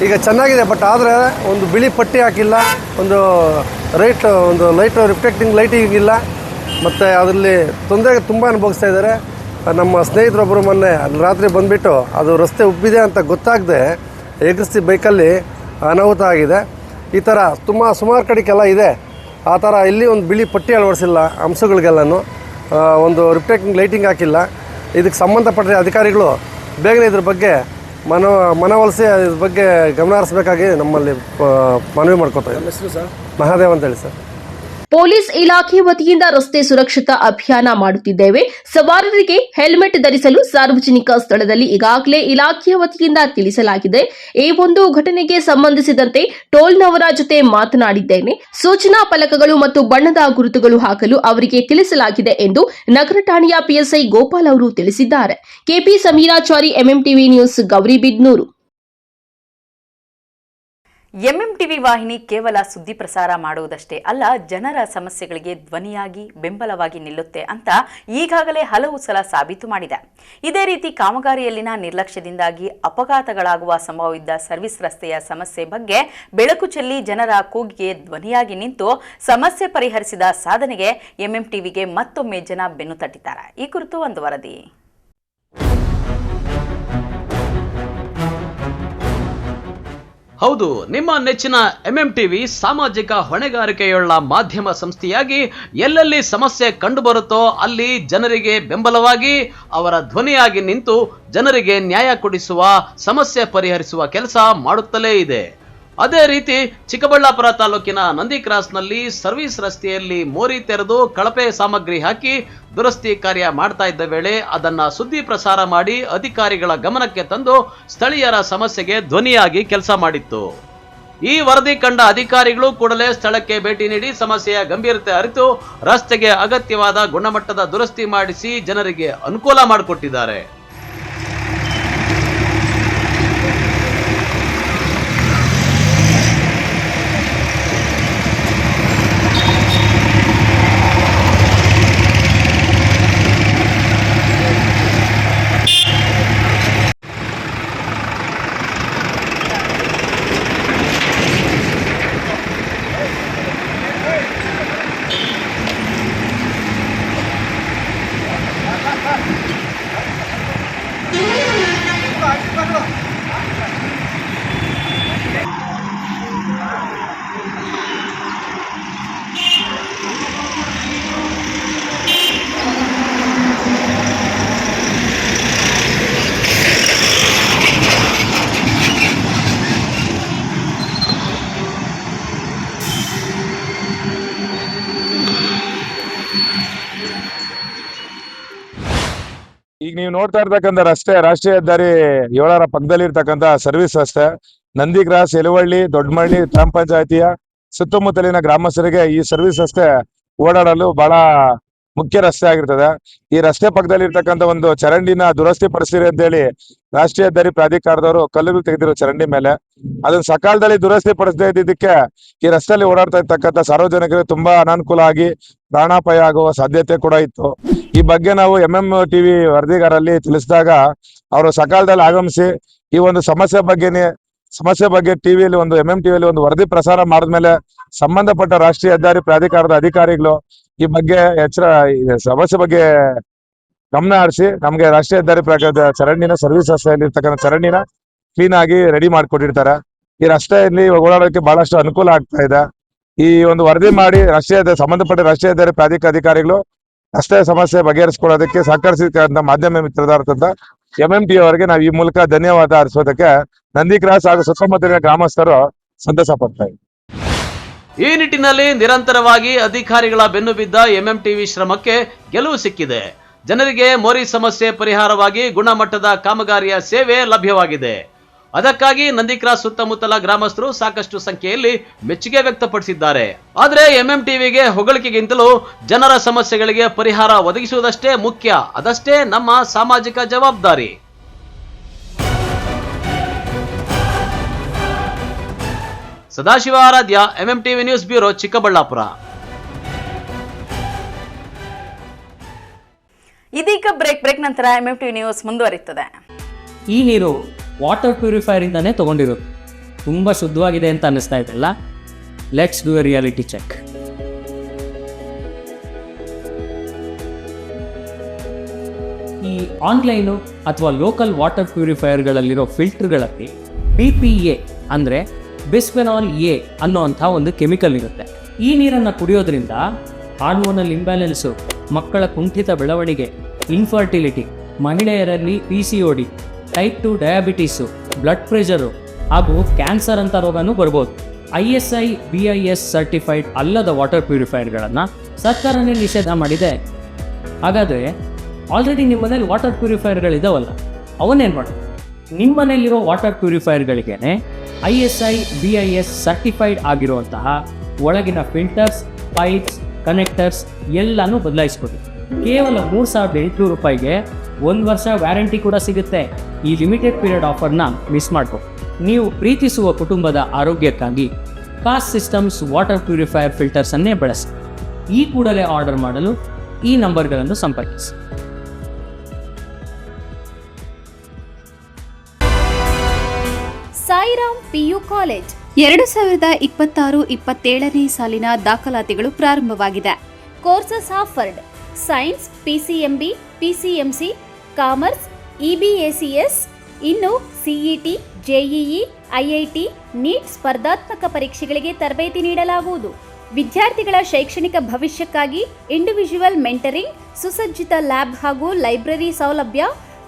ಈಗ ಚೆನ್ನಾಗಿದೆ. ಬಟ್ ಆದರೆ ಒಂದು ಬಿಳಿ ಪಟ್ಟಿ ಹಾಕಿಲ್ಲ, ಒಂದು ಲೈಟ್ ರಿಫ್ಲೆಕ್ಟಿಂಗ್ ಲೈಟಿಂಗ್ ಇಲ್ಲ. ಮತ್ತು ಅದರಲ್ಲಿ ತೊಂದರೆ ತುಂಬ ಅನುಭವಿಸ್ತಾ ಇದ್ದಾರೆ. ನಮ್ಮ ಸ್ನೇಹಿತರೊಬ್ಬರು ಮೊನ್ನೆ ರಾತ್ರಿ ಬಂದುಬಿಟ್ಟು ಅದು ರಸ್ತೆ ಉಬ್ಬಿದೆ ಅಂತ ಗೊತ್ತಾಗದೆ ಎಗರಿಸಿ ಬೈಕಲ್ಲಿ ಅನಾಹುತ ಆಗಿದೆ. ಈ ಥರ ಸುಮಾರು ಕಡೆಗೆಲ್ಲ ಇದೆ. ಆ ಥರ ಇಲ್ಲಿ ಒಂದು ಬಿಳಿ ಪಟ್ಟಿ ಅಳವಡಿಸಿಲ್ಲ ಅಂಶಗಳಿಗೆಲ್ಲನೂ, ಒಂದು ರಿಫ್ಲೆಕ್ಟಿಂಗ್ ಲೈಟಿಂಗ್ ಹಾಕಿಲ್ಲ. ಇದಕ್ಕೆ ಸಂಬಂಧಪಟ್ಟ ಅಧಿಕಾರಿಗಳು ಬೇಗನೆ ಇದ್ರ ಬಗ್ಗೆ ಮನವೊಲಿಸಿ ಇದ್ರ ಬಗ್ಗೆ ಗಮನ ಹರಿಸಬೇಕಾಗಿ ನಮ್ಮಲ್ಲಿ ಮನವಿ ಮಾಡ್ಕೊತಾ ಇದ್ದೀವಿ. ಮಹಾದೇವ್ ಅಂತ ಹೇಳಿ ಸರ್. ಪೊಲೀಸ್ ಇಲಾಖೆ ವತಿಯಿಂದ ರಸ್ತೆ ಸುರಕ್ಷತಾ ಅಭಿಯಾನ ಮಾಡುತ್ತಿದ್ದೇವೆ. ಸವಾರರಿಗೆ ಹೆಲ್ಮೆಟ್ ಧರಿಸಲು ಸಾರ್ವಜನಿಕ ಸ್ಥಳದಲ್ಲಿ ಈಗಾಗಲೇ ಇಲಾಖೆಯ ವತಿಯಿಂದ ತಿಳಿಸಲಾಗಿದೆ. ಈ ಒಂದು ಘಟನೆಗೆ ಸಂಬಂಧಿಸಿದಂತೆ ಟೋಲ್ನವರ ಜೊತೆ ಮಾತನಾಡಿದ್ದೇನೆ. ಸೂಚನಾ ಫಲಕಗಳು ಮತ್ತು ಬಣ್ಣದ ಗುರುತುಗಳು ಹಾಕಲು ಅವರಿಗೆ ತಿಳಿಸಲಾಗಿದೆ ಎಂದು ನಗರ ಠಾಣೆಯ ಪಿಎಸ್ಐ ಗೋಪಾಲ್ ಅವರು ತಿಳಿಸಿದ್ದಾರೆ. KP Sameerachari, MMTV news, Gauribidanur. MMTV ವಾಹಿನಿ ಕೇವಲ ಸುದ್ದಿ ಪ್ರಸಾರ ಮಾಡುವುದಷ್ಟೇ ಅಲ್ಲ, ಜನರ ಸಮಸ್ಯೆಗಳಿಗೆ ಧ್ವನಿಯಾಗಿ ಬೆಂಬಲವಾಗಿ ನಿಲ್ಲುತ್ತೆ ಅಂತ ಈಗಾಗಲೇ ಹಲವು ಸಲ ಸಾಬೀತು ಮಾಡಿದೆ. ಇದೇ ರೀತಿ ಕಾಮಗಾರಿಯಲ್ಲಿನ ನಿರ್ಲಕ್ಷ್ಯದಿಂದಾಗಿ ಅಪಘಾತಗಳಾಗುವ ಸಂಭವವಿದ್ದ ಸರ್ವಿಸ್ ರಸ್ತೆಯ ಸಮಸ್ಯೆ ಬಗ್ಗೆ ಬೆಳಕು ಚೆಲ್ಲಿ ಜನರ ಕೂಗಿಗೆ ಧ್ವನಿಯಾಗಿ ನಿಂತು ಸಮಸ್ಯೆ ಪರಿಹರಿಸಿದ ಸಾಧನೆಗೆ ಎಂಎಂಟಿವಿಗೆ ಮತ್ತೊಮ್ಮೆ ಜನ ಬೆನ್ನು ತಟ್ಟಿದ್ದಾರೆ. ಈ ಕುರಿತು ಒಂದು ವರದಿ. ಹೌದು, ನಿಮ್ಮ ನೆಚ್ಚಿನ ಎಂಎಂಟಿವಿ ಸಾಮಾಜಿಕ ಹೊಣೆಗಾರಿಕೆಯುಳ್ಳ ಮಾಧ್ಯಮ ಸಂಸ್ಥೆಯಾಗಿ ಎಲ್ಲೆಲ್ಲಿ ಸಮಸ್ಯೆ ಕಂಡುಬರುತ್ತೋ ಅಲ್ಲಿ ಜನರಿಗೆ ಬೆಂಬಲವಾಗಿ ಅವರ ಧ್ವನಿಯಾಗಿ ನಿಂತು ಜನರಿಗೆ ನ್ಯಾಯ ಕೊಡಿಸುವ, ಸಮಸ್ಯೆ ಪರಿಹರಿಸುವ ಕೆಲಸ ಮಾಡುತ್ತಲೇ ಇದೆ. ಅದೇ ರೀತಿ ಚಿಕ್ಕಬಳ್ಳಾಪುರ ತಾಲೂಕಿನ ನಂದಿ ಕ್ರಾಸ್ನಲ್ಲಿ ಸರ್ವಿಸ್ ರಸ್ತೆಯಲ್ಲಿ ಮೋರಿ ತೆರೆದು ಕಳಪೆ ಸಾಮಗ್ರಿ ಹಾಕಿ ದುರಸ್ತಿ ಕಾರ್ಯ ಮಾಡ್ತಾ ಇದ್ದ ವೇಳೆ ಅದನ್ನ ಸುದ್ದಿ ಪ್ರಸಾರ ಮಾಡಿ ಅಧಿಕಾರಿಗಳ ಗಮನಕ್ಕೆ ತಂದು ಸ್ಥಳೀಯರ ಸಮಸ್ಯೆಗೆ ಧ್ವನಿಯಾಗಿ ಕೆಲಸ ಮಾಡಿತ್ತು. ಈ ವರದಿ ಕಂಡ ಅಧಿಕಾರಿಗಳು ಕೂಡಲೇ ಸ್ಥಳಕ್ಕೆ ಭೇಟಿ ನೀಡಿ ಸಮಸ್ಯೆಯ ಗಂಭೀರತೆ ಅರಿತು ರಸ್ತೆಗೆ ಅಗತ್ಯವಾದ ಗುಣಮಟ್ಟದ ದುರಸ್ತಿ ಮಾಡಿಸಿ ಜನರಿಗೆ ಅನುಕೂಲ ಮಾಡಿಕೊಟ್ಟಿದ್ದಾರೆ. ಈಗ ನೀವು ನೋಡ್ತಾ ಇರ್ತಕ್ಕಂಥ ರಸ್ತೆ ರಾಷ್ಟ್ರೀಯ ಹೆದ್ದಾರಿ 7ರ ಪಕ್ಕದಲ್ಲಿ ಇರ್ತಕ್ಕಂಥ ಸರ್ವಿಸ್ ರಸ್ತೆ. ನಂದಿ ಕ್ರಾಸ್, ಎಲುವಳ್ಳಿ, ದೊಡ್ಡಮಳ್ಳಿ ಗ್ರಾಮ ಪಂಚಾಯತಿಯ ಸುತ್ತಮುತ್ತಲಿನ ಗ್ರಾಮಸ್ಥರಿಗೆ ಈ ಸರ್ವಿಸ್ ರಸ್ತೆ ಓಡಾಡಲು ಬಹಳ ಮುಖ್ಯ ರಸ್ತೆ ಆಗಿರ್ತದೆ. ಈ ರಸ್ತೆ ಪಕ್ಕದಲ್ಲಿ ಇರ್ತಕ್ಕಂಥ ಒಂದು ಚರಂಡಿನ ದುರಸ್ತಿ ಪಡಿಸ್ತೀರಿ ಅಂತ ಹೇಳಿ ರಾಷ್ಟ್ರೀಯ ಹೆದ್ದಾರಿ ಪ್ರಾಧಿಕಾರದವರು ಕಲ್ಲು ತೆಗೆದಿರೋ ಚರಂಡಿ ಮೇಲೆ ಅದನ್ನ ಸಕಾಲದಲ್ಲಿ ದುರಸ್ತಿ ಪಡಿಸದೇ ಇದ್ದಿದ್ದಕ್ಕೆ ಈ ರಸ್ತೆಯಲ್ಲಿ ಓಡಾಡ್ತಾ ಇರ್ತಕ್ಕಂಥ ಸಾರ್ವಜನಿಕರಿಗೆ ತುಂಬಾ ಅನಾನುಕೂಲ ಆಗಿ ಪ್ರಾಣಾಪಾಯ ಆಗುವ ಸಾಧ್ಯತೆ ಕೂಡ ಇತ್ತು. ಈ ಬಗ್ಗೆ ನಾವು MMTV ವರದಿಗಾರಲ್ಲಿ ತಿಳಿಸಿದಾಗ ಅವರು ಸಕಾಲದಲ್ಲಿ ಆಗಮಿಸಿ ಈ ಒಂದು ಸಮಸ್ಯೆ ಬಗ್ಗೆ ಟಿವಿಯಲ್ಲಿ ಒಂದು MMTVಯಲ್ಲಿ ಒಂದು ವರದಿ ಪ್ರಸಾರ ಮಾಡಿದ್ಮೇಲೆ ಸಂಬಂಧಪಟ್ಟ ರಾಷ್ಟ್ರೀಯ ಹೆದ್ದಾರಿ ಪ್ರಾಧಿಕಾರದ ಅಧಿಕಾರಿಗಳು ಈ ಬಗ್ಗೆ ಸಮಸ್ಯೆ ಬಗ್ಗೆ ಗಮನ ಹರಿಸಿ ನಮ್ಗೆ ರಾಷ್ಟ್ರೀಯ ಹೆದ್ದಾರಿ ಪ್ರಾಧಿಕಾರದ ಚರಂಡಿನ ಸರ್ವಿಸ್ ರಸ್ತೆಯಲ್ಲಿ ಇರ್ತಕ್ಕಂಥ ಚರಂಡಿನ ಕ್ಲೀನ್ ಆಗಿ ರೆಡಿ ಮಾಡಿಕೊಟ್ಟಿರ್ತಾರೆ. ಈ ರಸ್ತೆಯಲ್ಲಿ ಓಡಾಡೋಕೆ ಬಹಳಷ್ಟು ಅನುಕೂಲ ಆಗ್ತಾ ಇದೆ. ಈ ಒಂದು ವರದಿ ಮಾಡಿ ಸಂಬಂಧಪಟ್ಟ ರಾಷ್ಟ್ರೀಯ ಹೆದ್ದಾರಿ ಪ್ರಾಧಿಕಾರ ಅಧಿಕಾರಿಗಳು ರಸ್ತೆ ಸಮಸ್ಯೆ ಬಗೆಹರಿಸಿಕೊಳ್ಳೋದಕ್ಕೆ ಸಹಕರಿಸಿದ ಮಾಧ್ಯಮ ಮಿತ್ರರಾದಂತ MMTV ಅವರಿಗೆ ನಾವು ಈ ಮೂಲಕ ಧನ್ಯವಾದ ಅರ್ಪಿಸೋದಕ್ಕೆ ನಂದಿ ಕ್ರಾಸ್ ಹಾಗೂ ಸುತ್ತಮುತ್ತಲಿನ ಗ್ರಾಮಸ್ಥರು ಸಂತಸ ಪಡ್ತಾರೆ. ಈ ನಿಟ್ಟಿನಲ್ಲಿ ನಿರಂತರವಾಗಿ ಅಧಿಕಾರಿಗಳ ಬೆನ್ನು ಬಿದ್ದ MMTV ಶ್ರಮಕ್ಕೆ ಗೆಲುವು ಸಿಕ್ಕಿದೆ. ಜನರಿಗೆ ಮೋರಿ ಸಮಸ್ಯೆ ಪರಿಹಾರವಾಗಿ ಗುಣಮಟ್ಟದ ಕಾಮಗಾರಿಯ ಸೇವೆ ಲಭ್ಯವಾಗಿದೆ. ಅದಕ್ಕಾಗಿ ನಂದಿ ಕ್ರಾಸ್ ಸುತ್ತಮುತ್ತಲ ಗ್ರಾಮಸ್ಥರು ಸಾಕಷ್ಟು ಸಂಖ್ಯೆಯಲ್ಲಿ ಮೆಚ್ಚುಗೆ ವ್ಯಕ್ತಪಡಿಸಿದ್ದಾರೆ. ಆದರೆ MMTVಗೆ ಹೊಗಳಿಕೆಗಿಂತಲೂ ಜನರ ಸಮಸ್ಯೆಗಳಿಗೆ ಪರಿಹಾರ ಒದಗಿಸುವುದಷ್ಟೇ ಮುಖ್ಯ, ಅದಷ್ಟೇ ನಮ್ಮ ಸಾಮಾಜಿಕ ಜವಾಬ್ದಾರಿ. ಸದಾಶಿವ ಆರಾಧ್ಯ, MMTV ನ್ಯೂಸ್ ಬ್ಯೂರೋ, ಚಿಕ್ಕಬಳ್ಳಾಪುರ. ಇದೀಗ ಬ್ರೇಕ್ ನಂತರ MMTV ನ್ಯೂಸ್ ಮುಂದುವರಿಯುತ್ತದೆ. ಈ ನೀರು ವಾಟರ್ ಪ್ಯೂರಿಫೈರ್ ಇಂದಾನೆ ತಗೊಂಡಿರೋದು. ತುಂಬ ಶುದ್ಧವಾಗಿದೆ ಅಂತ ಅನ್ನಿಸ್ತಾ ಇದೆಲ್ಲ. Let's do a reality check. ಈ ಆನ್ಲೈನು ಅಥವಾ ಲೋಕಲ್ ವಾಟರ್ ಪ್ಯೂರಿಫೈರ್ಗಳಲ್ಲಿರೋ ಫಿಲ್ಟರ್ಗಳಲ್ಲಿ BPA ಅಂದರೆ ಬಿಸ್ಫೆನಾಲ್ A ಅನ್ನೋಂಥ ಒಂದು ಕೆಮಿಕಲ್ ಇರುತ್ತೆ. ಈ ನೀರನ್ನು ಕುಡಿಯೋದ್ರಿಂದ ಹಾರ್ಮೋನಲ್ ಇಂಬ್ಯಾಲೆನ್ಸು, ಮಕ್ಕಳ ಕುಂಠಿತ ಬೆಳವಣಿಗೆ, ಇನ್ಫರ್ಟಿಲಿಟಿ, ಮಹಿಳೆಯರಲ್ಲಿ PCOD, type 2 diabetes, blood pressure ಹಾಗೂ ಕ್ಯಾನ್ಸರ್ ಅಂತ ರೋಗನೂ ಬರ್ಬೋದು. ISI BIS ಸರ್ಟಿಫೈಡ್ ಅಲ್ಲದ ವಾಟರ್ ಪ್ಯೂರಿಫೈರ್ಗಳನ್ನು ಸರ್ಕಾರನೇ ನಿಷೇಧ ಮಾಡಿದೆ. ಹಾಗಾದರೆ ಆಲ್ರೆಡಿ ನಿಮ್ಮ ಮನೇಲಿ ವಾಟರ್ ಪ್ಯೂರಿಫೈರ್ಗಳಿದಾವಲ್ಲ, ಅವನ್ನೇನು ಮಾಡೋದು? ನಿಮ್ಮ ಮನೇಲಿರೋ ವಾಟರ್ ಪ್ಯೂರಿಫೈರ್ಗಳಿಗೇನೆ ISI BIS ಸರ್ಟಿಫೈಡ್ ಆಗಿರುವಂತಹ ಒಳಗಿನ ಫಿಲ್ಟರ್ಸ್, ಪೈಪ್ಸ್, ಕನೆಕ್ಟರ್ಸ್ ಎಲ್ಲನೂ ಬದಲಾಯಿಸ್ಕೊಡಿ. ಕೇವಲ 3,800 ರೂಪಾಯಿಗೆ 1 ವರ್ಷ ವ್ಯಾರಂಟಿ ಕೂಡ ಸಿಗುತ್ತೆ. ಈ ಲಿಮಿಟೆಡ್ ಪೀರಿಯಡ್ ಆಫರ್ನ ಮಿಸ್ ಮಾಡ್ಕೊ. ನೀವು ಪ್ರೀತಿಸುವ ಕುಟುಂಬದ ಆರೋಗ್ಯಕ್ಕಾಗಿ ಕಾಸ್ಟ್ ಸಿಸ್ಟಮ್ಸ್ ವಾಟರ್ ಪ್ಯೂರಿಫೈಯರ್ ಫಿಲ್ಟರ್ಸನ್ನೇ ಬಳಸಿ. ಈ ಕೂಡಲೇ ಆರ್ಡರ್ ಮಾಡಲು ಈ ನಂಬರ್ಗಳನ್ನು ಸಂಪರ್ಕಿಸಿ. ಸಾಯಿರಾಮ್ PU ಕಾಲೇಜ್ 2026-27ನೇ ಸಾಲಿನ ದಾಖಲಾತಿಗಳು ಪ್ರಾರಂಭವಾಗಿದೆ. Courses offered: science, PCMB, PCMC, commerce, EBACS. ಇನ್ನು CET, JEE, IIT, ನೀಟ್ ಸ್ಪರ್ಧಾತ್ಮಕ ಪರೀಕ್ಷೆಗಳಿಗೆ ತರಬೇತಿ ನೀಡಲಾಗುವುದು. ವಿದ್ಯಾರ್ಥಿಗಳ ಶೈಕ್ಷಣಿಕ ಭವಿಷ್ಯಕ್ಕಾಗಿ ಇಂಡಿವಿಜುವಲ್ ಮೆಂಟರಿಂಗ್, ಸುಸಜ್ಜಿತ ಲ್ಯಾಬ್ ಹಾಗೂ ಲೈಬ್ರರಿ ಸೌಲಭ್ಯ,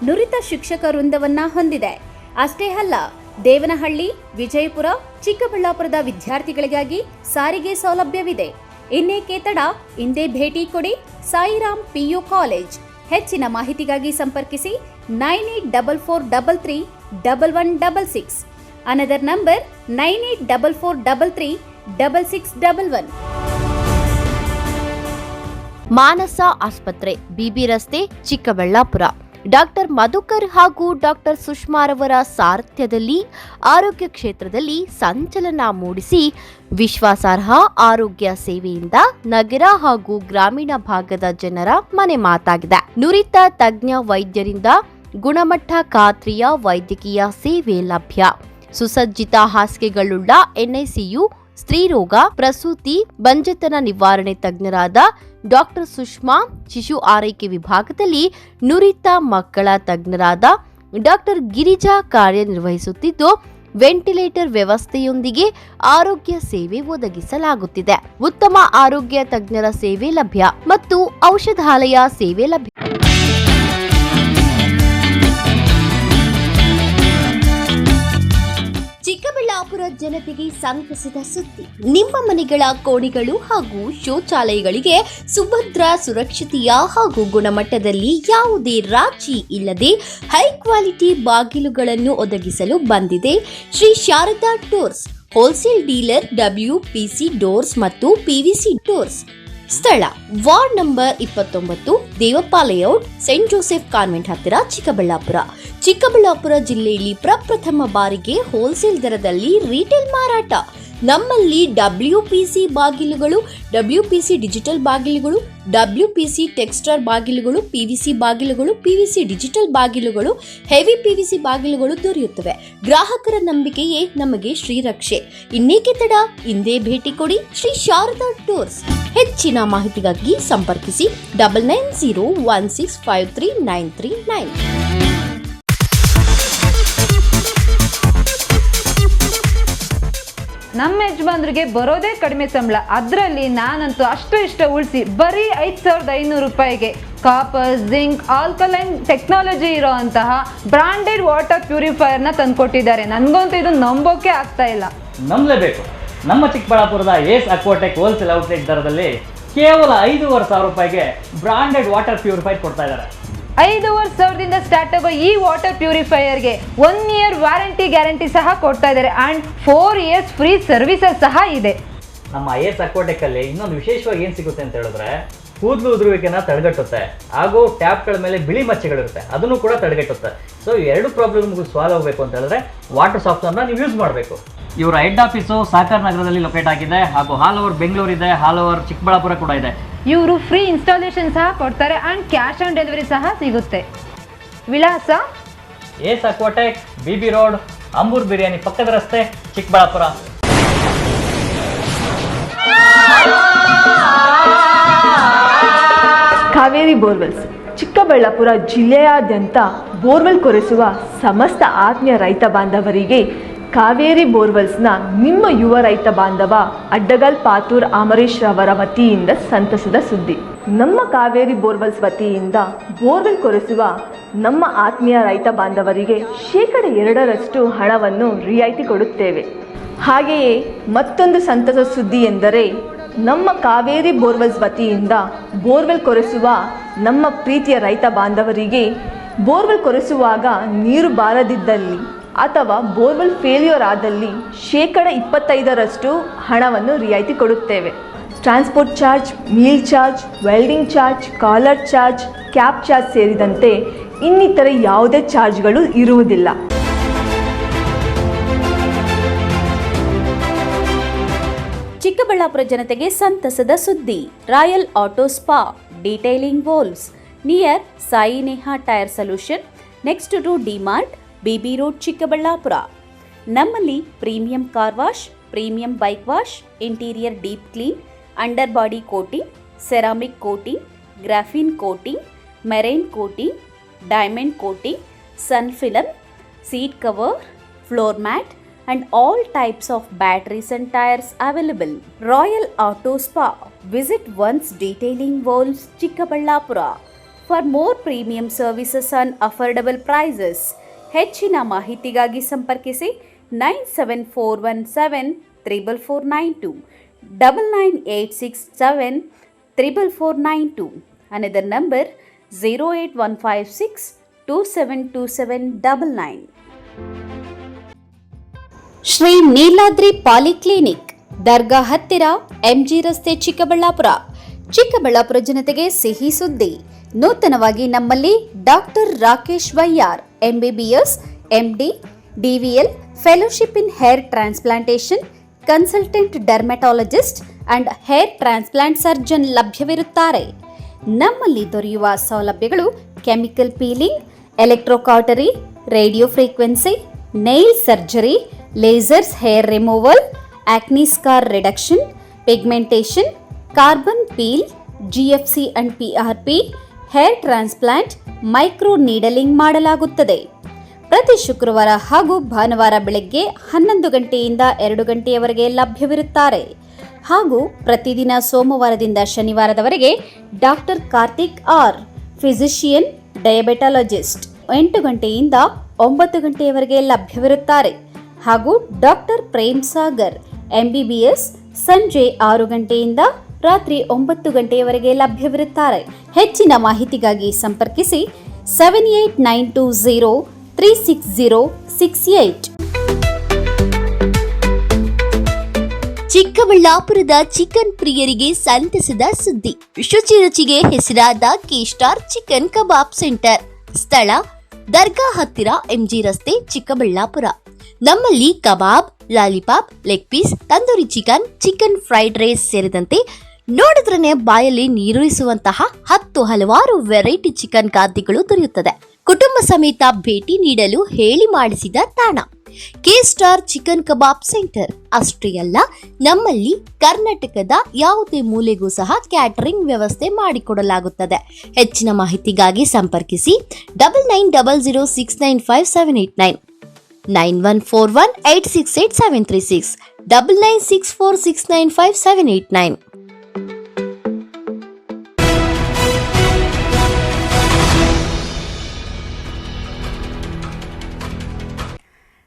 ನುರಿತ ಶಿಕ್ಷಕ ವೃಂದವನ್ನ ಹೊಂದಿದೆ. ಅಷ್ಟೇ ಅಲ್ಲ, ದೇವನಹಳ್ಳಿ, ವಿಜಯಪುರ, ಚಿಕ್ಕಬಳ್ಳಾಪುರದ ವಿದ್ಯಾರ್ಥಿಗಳಿಗಾಗಿ ಸಾರಿಗೆ ಸೌಲಭ್ಯವಿದೆ. ಇನ್ನೇಕೆ ತಡ, ಇಂದೇ ಭೇಟಿ ಕೊಡಿ ಸಾಯಿರಾಮ್ PU ಕಾಲೇಜ್. ಹೆಚ್ಚಿನ ಮಾಹಿತಿಗಾಗಿ ಸಂಪರ್ಕಿಸಿ 9844331166. Another number 9844336611. ಮಾನಸ ಆಸ್ಪತ್ರೆ, BB ರಸ್ತೆ, ಚಿಕ್ಕಬಳ್ಳಾಪುರ. ಡಾಕ್ಟರ್ ಮಧುಕರ್ ಹಾಗೂ ಡಾಕ್ಟರ್ ಸುಷ್ಮಾರವರ ಸಾರಥ್ಯದಲ್ಲಿ ಆರೋಗ್ಯ ಕ್ಷೇತ್ರದಲ್ಲಿ ಸಂಚಲನ ಮೂಡಿಸಿ ವಿಶ್ವಾಸಾರ್ಹ ಆರೋಗ್ಯ ಸೇವೆಯಿಂದ ನಗರ ಹಾಗೂ ಗ್ರಾಮೀಣ ಭಾಗದ ಜನರ ಮನೆ ಮಾತಾಗಿದೆ. ನುರಿತ ತಜ್ಞ ವೈದ್ಯರಿಂದ ಗುಣಮಟ್ಟ ಖಾತ್ರಿಯ ವೈದ್ಯಕೀಯ ಸೇವೆ ಲಭ್ಯ. ಸುಸಜ್ಜಿತ ಹಾಸಿಗೆಗಳುಳ್ಳ NICU, ಸ್ತ್ರೀರೋಗ, ಪ್ರಸೂತಿ, ಬಂಜೆತನ ನಿವಾರಣೆ ತಜ್ಞರಾದ ಡಾಕ್ಟರ್ ಸುಷ್ಮಾ, ಶಿಶು ಆರೈಕೆ ವಿಭಾಗದಲ್ಲಿ ನುರಿತ ಮಕ್ಕಳ ತಜ್ಞರಾದ ಡಾಕ್ಟರ್ ಗಿರಿಜಾ ಕಾರ್ಯನಿರ್ವಹಿಸುತ್ತಿದ್ದು, ವೆಂಟಿಲೇಟರ್ ವ್ಯವಸ್ಥೆಯೊಂದಿಗೆ ಆರೋಗ್ಯ ಸೇವೆ ಒದಗಿಸಲಾಗುತ್ತಿದೆ. ಉತ್ತಮ ಆರೋಗ್ಯ ತಜ್ಞರ ಸೇವೆ ಲಭ್ಯ ಮತ್ತು ಔಷಧಾಲಯ ಸೇವೆ ಲಭ್ಯ. ಚಿಕ್ಕಬಳ್ಳಾಪುರ ಜನತೆಗೆ ಸಂತಸದ ಸುದ್ದಿ. ನಿಮ್ಮ ಮನೆಗಳ ಕೋಣೆಗಳು ಹಾಗೂ ಶೌಚಾಲಯಗಳಿಗೆ ಸುಭದ್ರ, ಸುರಕ್ಷತೆಯ ಹಾಗೂ ಗುಣಮಟ್ಟದಲ್ಲಿ ಯಾವುದೇ ರಾಜಿ ಇಲ್ಲದೆ ಹೈ ಕ್ವಾಲಿಟಿ ಬಾಗಿಲುಗಳನ್ನು ಒದಗಿಸಲು ಬಂದಿದೆ Shri Sharada doors, wholesale dealer, WPC doors ಮತ್ತು PVC ಡೋರ್ಸ್. ಸ್ಥಳ ward number 29, Devappa layout, saint Joseph convent ಹತ್ತಿರ, ಚಿಕ್ಕಬಳ್ಳಾಪುರ. ಚಿಕ್ಕಬಳ್ಳಾಪುರ ಜಿಲ್ಲೆಯಲ್ಲಿ ಪ್ರಪ್ರಥಮ ಬಾರಿಗೆ ಹೋಲ್ಸೇಲ್ ದರದಲ್ಲಿ ರಿಟೇಲ್ ಮಾರಾಟ. ನಮ್ಮಲ್ಲಿ WPC ಬಾಗಿಲುಗಳು, WPC ಡಿಜಿಟಲ್ ಬಾಗಿಲುಗಳು, WPC ಟೆಕ್ಸ್ಚರ್ ಬಾಗಿಲುಗಳು, PVC ಬಾಗಿಲುಗಳು, PVC ಡಿಜಿಟಲ್ ಬಾಗಿಲುಗಳು, ಹೆವಿ PVC ಬಾಗಿಲುಗಳು ದೊರೆಯುತ್ತವೆ. ಗ್ರಾಹಕರ ನಂಬಿಕೆಯೇ ನಮಗೆ ಶ್ರೀರಕ್ಷೆ. ಇನ್ನೇಕೆ ತಡ, ಇಂದೇ ಭೇಟಿ ಕೊಡಿ ಶ್ರೀ ಶಾರದಾ ಡೋರ್ಸ್. ಹೆಚ್ಚಿನ ಮಾಹಿತಿಗಾಗಿ ಸಂಪರ್ಕಿಸಿ 9901653939. ನಮ್ಮ ಯಜಮಾನ್ರಿಗೆ ಬರೋದೇ ಕಡಿಮೆ ಸಂಬಳ, ಅದರಲ್ಲಿ ನಾನಂತೂ ಅಷ್ಟು ಇಷ್ಟ ಉಳಿಸಿ ಬರೀ 5500 ರೂಪಾಯಿಗೆ ಕಾಪರ್, ಜಿಂಕ್, ಆಲ್ಕಲೈನ್ ಟೆಕ್ನಾಲಜಿ ಇರೋ ಅಂತಹ ಬ್ರಾಂಡೆಡ್ ವಾಟರ್ ಪ್ಯೂರಿಫೈಯರ್ನ ತಂದುಕೊಟ್ಟಿದ್ದಾರೆ. ನನಗಂತೂ ಇದು ನಂಬೋಕೆ ಆಗ್ತಾ ಇಲ್ಲ. ನಂಬಲೇಬೇಕು. ನಮ್ಮ ಚಿಕ್ಕಬಳ್ಳಾಪುರದ ಏಸ್ ಅಕ್ವಾಟೆಕ್ ಹೋಲ್ಸೇಲ್ ಔಟ್ಲೆಟ್ ದರದಲ್ಲಿ ಕೇವಲ 5,500 ರೂಪಾಯಿಗೆ ಬ್ರಾಂಡೆಡ್ ವಾಟರ್ ಪ್ಯೂರಿಫೈರ್ ಕೊಡ್ತಾ ಇದ್ದಾರೆ. 5,500ದಿಂದ ಸ್ಟಾರ್ಟ್ ಆಗೋ ಈ ವಾಟರ್ ಪ್ಯೂರಿಫೈಯರ್ಗೆ 1 year ವಾರಂಟಿ ಗ್ಯಾರಂಟಿ ಸಹ ಕೊಡ್ತಾ ಇದ್ದಾರೆ ಆ್ಯಂಡ್ 4 years ಫ್ರೀ ಸರ್ವಿಸಸ್ ಸಹ ಇದೆ. ನಮ್ಮ ಏಸ್ ಅಕ್ವಾಟೆಕ್ ಅಲ್ಲಿ ಇನ್ನೊಂದು ವಿಶೇಷವಾಗಿ ಏನು ಸಿಗುತ್ತೆ ಅಂತ ಹೇಳಿದ್ರೆ, ಕೂದಲು ಉದುರುವಿಕೆನ ತಡೆಗಟ್ಟುತ್ತೆ ಹಾಗೂ ಟ್ಯಾಪ್ಗಳ ಮೇಲೆ ಬಿಳಿ ಮಚ್ಚೆಗಳಿರುತ್ತೆ, ಅದನ್ನು ಕೂಡ ತಡೆಗಟ್ಟುತ್ತೆ. ಸೊ ಈ ಎರಡು ಪ್ರಾಬ್ಲಮ್ಗೂ ಸಾಲ್ವ್ ಆಗಬೇಕು ಅಂತ ಹೇಳಿದ್ರೆ ವಾಟರ್ ಸಾಫ್ಟ್ವೇರ್ನ ನೀವು ಯೂಸ್ ಮಾಡಬೇಕು. ಇವರ ಹೆಡ್ ಆಫೀಸು ಸಾಕರ್ ನಗರದಲ್ಲಿ ಲೊಕೇಟ್ ಆಗಿದೆ ಹಾಗೂ ಆಲ್ ಓವರ್ ಬೆಂಗಳೂರು ಇದೆ, ಆಲ್ ಓವರ್ ಚಿಕ್ಕಬಳ್ಳಾಪುರ ಕೂಡ ಇದೆ. ಇವರು ಫ್ರೀ ಇನ್ಸ್ಟಾಲೇಷನ್ ಸಹ ಕೊಡ್ತಾರೆ ಆ್ಯಂಡ್ ಕ್ಯಾಶ್ ಆನ್ ಡೆಲಿವರಿ ಸಹ ಸಿಗುತ್ತೆ. ವಿಳಾಸ ಏಸ್ ಅಕ್ವಾಟೆಕ್, BB ರೋಡ್, ಅಂಬೂರ್ ಬಿರಿಯಾನಿ ಪಕ್ಕದ ರಸ್ತೆ, ಚಿಕ್ಕಬಳ್ಳಾಪುರ. ಕಾವೇರಿ ಬೋರ್ವೆಲ್ಸ್, ಚಿಕ್ಕಬಳ್ಳಾಪುರ ಜಿಲ್ಲೆಯಾದ್ಯಂತ ಬೋರ್ವೆಲ್ ಕೊರೆಸುವ ಸಮಸ್ತ ಆತ್ಮೀಯ ರೈತ ಬಾಂಧವರಿಗೆ ಕಾವೇರಿ ಬೋರ್ವೆಲ್ಸ್ನ ನಿಮ್ಮ ಯುವ ರೈತ ಬಾಂಧವ ಅಡ್ಡಗಲ್ ಪಾತೂರ್ ಅಮರೀಶ್ ರವರ ವತಿಯಿಂದ ಸಂತಸದ ಸುದ್ದಿ. ನಮ್ಮ ಕಾವೇರಿ ಬೋರ್ವೆಲ್ಸ್ ವತಿಯಿಂದ ಬೋರ್ವೆಲ್ ಕೊರೆಸುವ ನಮ್ಮ ಆತ್ಮೀಯ ರೈತ ಬಾಂಧವರಿಗೆ 2% ಹಣವನ್ನು ರಿಯಾಯಿತಿ ಕೊಡುತ್ತೇವೆ. ಹಾಗೆಯೇ ಮತ್ತೊಂದು ಸಂತಸ ಸುದ್ದಿ ಎಂದರೆ, ನಮ್ಮ ಕಾವೇರಿ ಬೋರ್ವೆಲ್ಸ್ ವತಿಯಿಂದ ಬೋರ್ವೆಲ್ ಕೊರೆಸುವ ನಮ್ಮ ಪ್ರೀತಿಯ ರೈತ ಬಾಂಧವರಿಗೆ ಬೋರ್ವೆಲ್ ಕೊರೆಸುವಾಗ ನೀರು ಬಾರದಿದ್ದಲ್ಲಿ ಅಥವಾ ಬೋರ್ವೆಲ್ ಫೇಲ್ಯೂರ್ ಆದಲ್ಲಿ 25% ಹಣವನ್ನು ರಿಯಾಯಿತಿ ಕೊಡುತ್ತೇವೆ. Transport charge, meal charge, welding charge, caller charge, cab charge ಸೇರಿದಂತೆ ಇನ್ನಿತರೆ ಯಾವುದೇ ಚಾರ್ಜ್ಗಳು ಇರುವುದಿಲ್ಲ. ಚಿಕ್ಕಬಳ್ಳಾಪುರ ಜನತೆಗೆ ಸಂತಸದ ಸುದ್ದಿ. Royal auto spa, detailing valves, near Sai Neha tyre solution, next to DMart, BB road, Chikkaballapura. ನಮ್ಮಲ್ಲಿ premium car wash, premium bike wash, interior deep clean, under body coating, ceramic coating, graphene coating, marine coating, diamond coating, sun film, seat cover, floor mat and all types of batteries and tires available. Royal Auto Spa. Visit once Detailing Walls, Chikkaballapura. For more premium services and affordable prices, ಹೆಚ್ಚಿನ ಮಾಹಿತಿಗಾಗಿ ಸಂಪರ್ಕಿಸಿ 9741734492 9986734492. Another number 08156272799. Shri Neeladri polyclinic, ದರ್ಗಾ ಹತ್ತಿರ, M G ರಸ್ತೆ, ಚಿಕ್ಕಬಳ್ಳಾಪುರ. ಚಿಕ್ಕಬಳ್ಳಾಪುರ ಜನತೆಗೆ ಸಿಹಿ ಸುದ್ದಿ. ನೂತನವಾಗಿ ನಮ್ಮಲ್ಲಿ doctor Rakesh Vaiyar MBBS, MD, DVL, fellowship in hair transplantation, consultant dermatologist and hair transplant surgeon ಲಭ್ಯವಿರುತ್ತಾರೆ. ನಮ್ಮಲ್ಲಿ ದೊರೆಯುವ ಸೌಲಭ್ಯಗಳು chemical peeling, electrocautery, radio frequency, nail surgery, lasers hair removal, acne scar reduction, pigmentation, carbon peel, GFC and PRP, hair transplant, micro needling ಮಾಡಲಾಗುತ್ತದೆ. ಪ್ರತಿ ಶುಕ್ರವಾರ ಹಾಗೂ ಭಾನುವಾರ ಬೆಳಗ್ಗೆ 11 ಗಂಟೆಯಿಂದ 2 ಗಂಟೆಯವರೆಗೆ ಲಭ್ಯವಿರುತ್ತಾರೆ. ಹಾಗೂ ಪ್ರತಿದಿನ ಸೋಮವಾರದಿಂದ ಶನಿವಾರದವರೆಗೆ ಡಾಕ್ಟರ್ ಕಾರ್ತಿಕ್ ಆರ್, ಫಿಸಿಷಿಯನ್, ಡಯಾಬೆಟಾಲಜಿಸ್ಟ್ 8 ಗಂಟೆಯಿಂದ 9 ಗಂಟೆಯವರೆಗೆ ಲಭ್ಯವಿರುತ್ತಾರೆ. ಹಾಗೂ ಡಾಕ್ಟರ್ ಪ್ರೇಮ್ ಸಾಗರ್ MBBS ಸಂಜೆ 6 ಗಂಟೆಯಿಂದ ರಾತ್ರಿ 9 ಗಂಟೆಯವರೆಗೆ ಲಭ್ಯವಿರುತ್ತಾರೆ. ಹೆಚ್ಚಿನ ಮಾಹಿತಿಗಾಗಿ ಸಂಪರ್ಕಿಸಿ 7892036068. ಚಿಕ್ಕಬಳ್ಳಾಪುರದ ಚಿಕನ್ ಪ್ರಿಯರಿಗೆ ಸಂತಸದ ಸುದ್ದಿ. ರುಚಿಗೆ ಹೆಸರಾದ ಕೆ-ಸ್ಟಾರ್ ಚಿಕನ್ ಕಬಾಬ್ ಸೆಂಟರ್. ಸ್ಥಳ ದರ್ಗಾ ಹತ್ತಿರ, MG ರಸ್ತೆ, ಚಿಕ್ಕಬಳ್ಳಾಪುರ. ನಮ್ಮಲ್ಲಿ kebab, lollipop, leg piece, tandoori chicken, chicken fried rice ಸೇರಿದಂತೆ ನೋಡಿದ್ರನೆ ಬಾಯಲ್ಲಿ ನೀರೂರಿಸುವಂತಹ 10 ಹಲವಾರು ವೆರೈಟಿ ಚಿಕನ್ ಖಾದ್ಯಗಳು ದೊರೆಯುತ್ತದೆ. ಕುಟುಂಬ ಸಮೇತ ಭೇಟಿ ನೀಡಲು ಹೇಳಿ ಮಾಡಿಸಿದ ತಾಣ ಕೆ-ಸ್ಟಾರ್ ಚಿಕನ್ ಕಬಾಬ್ ಸೆಂಟರ್. ಅಷ್ಟೇ ಅಲ್ಲ, ನಮ್ಮಲ್ಲಿ ಕರ್ನಾಟಕದ ಯಾವುದೇ ಮೂಲೆಗೂ ಸಹ ಕ್ಯಾಟರಿಂಗ್ ವ್ಯವಸ್ಥೆ ಮಾಡಿಕೊಡಲಾಗುತ್ತದೆ. ಹೆಚ್ಚಿನ ಮಾಹಿತಿಗಾಗಿ ಸಂಪರ್ಕಿಸಿ 9900695789, 9141868736, 9964695789.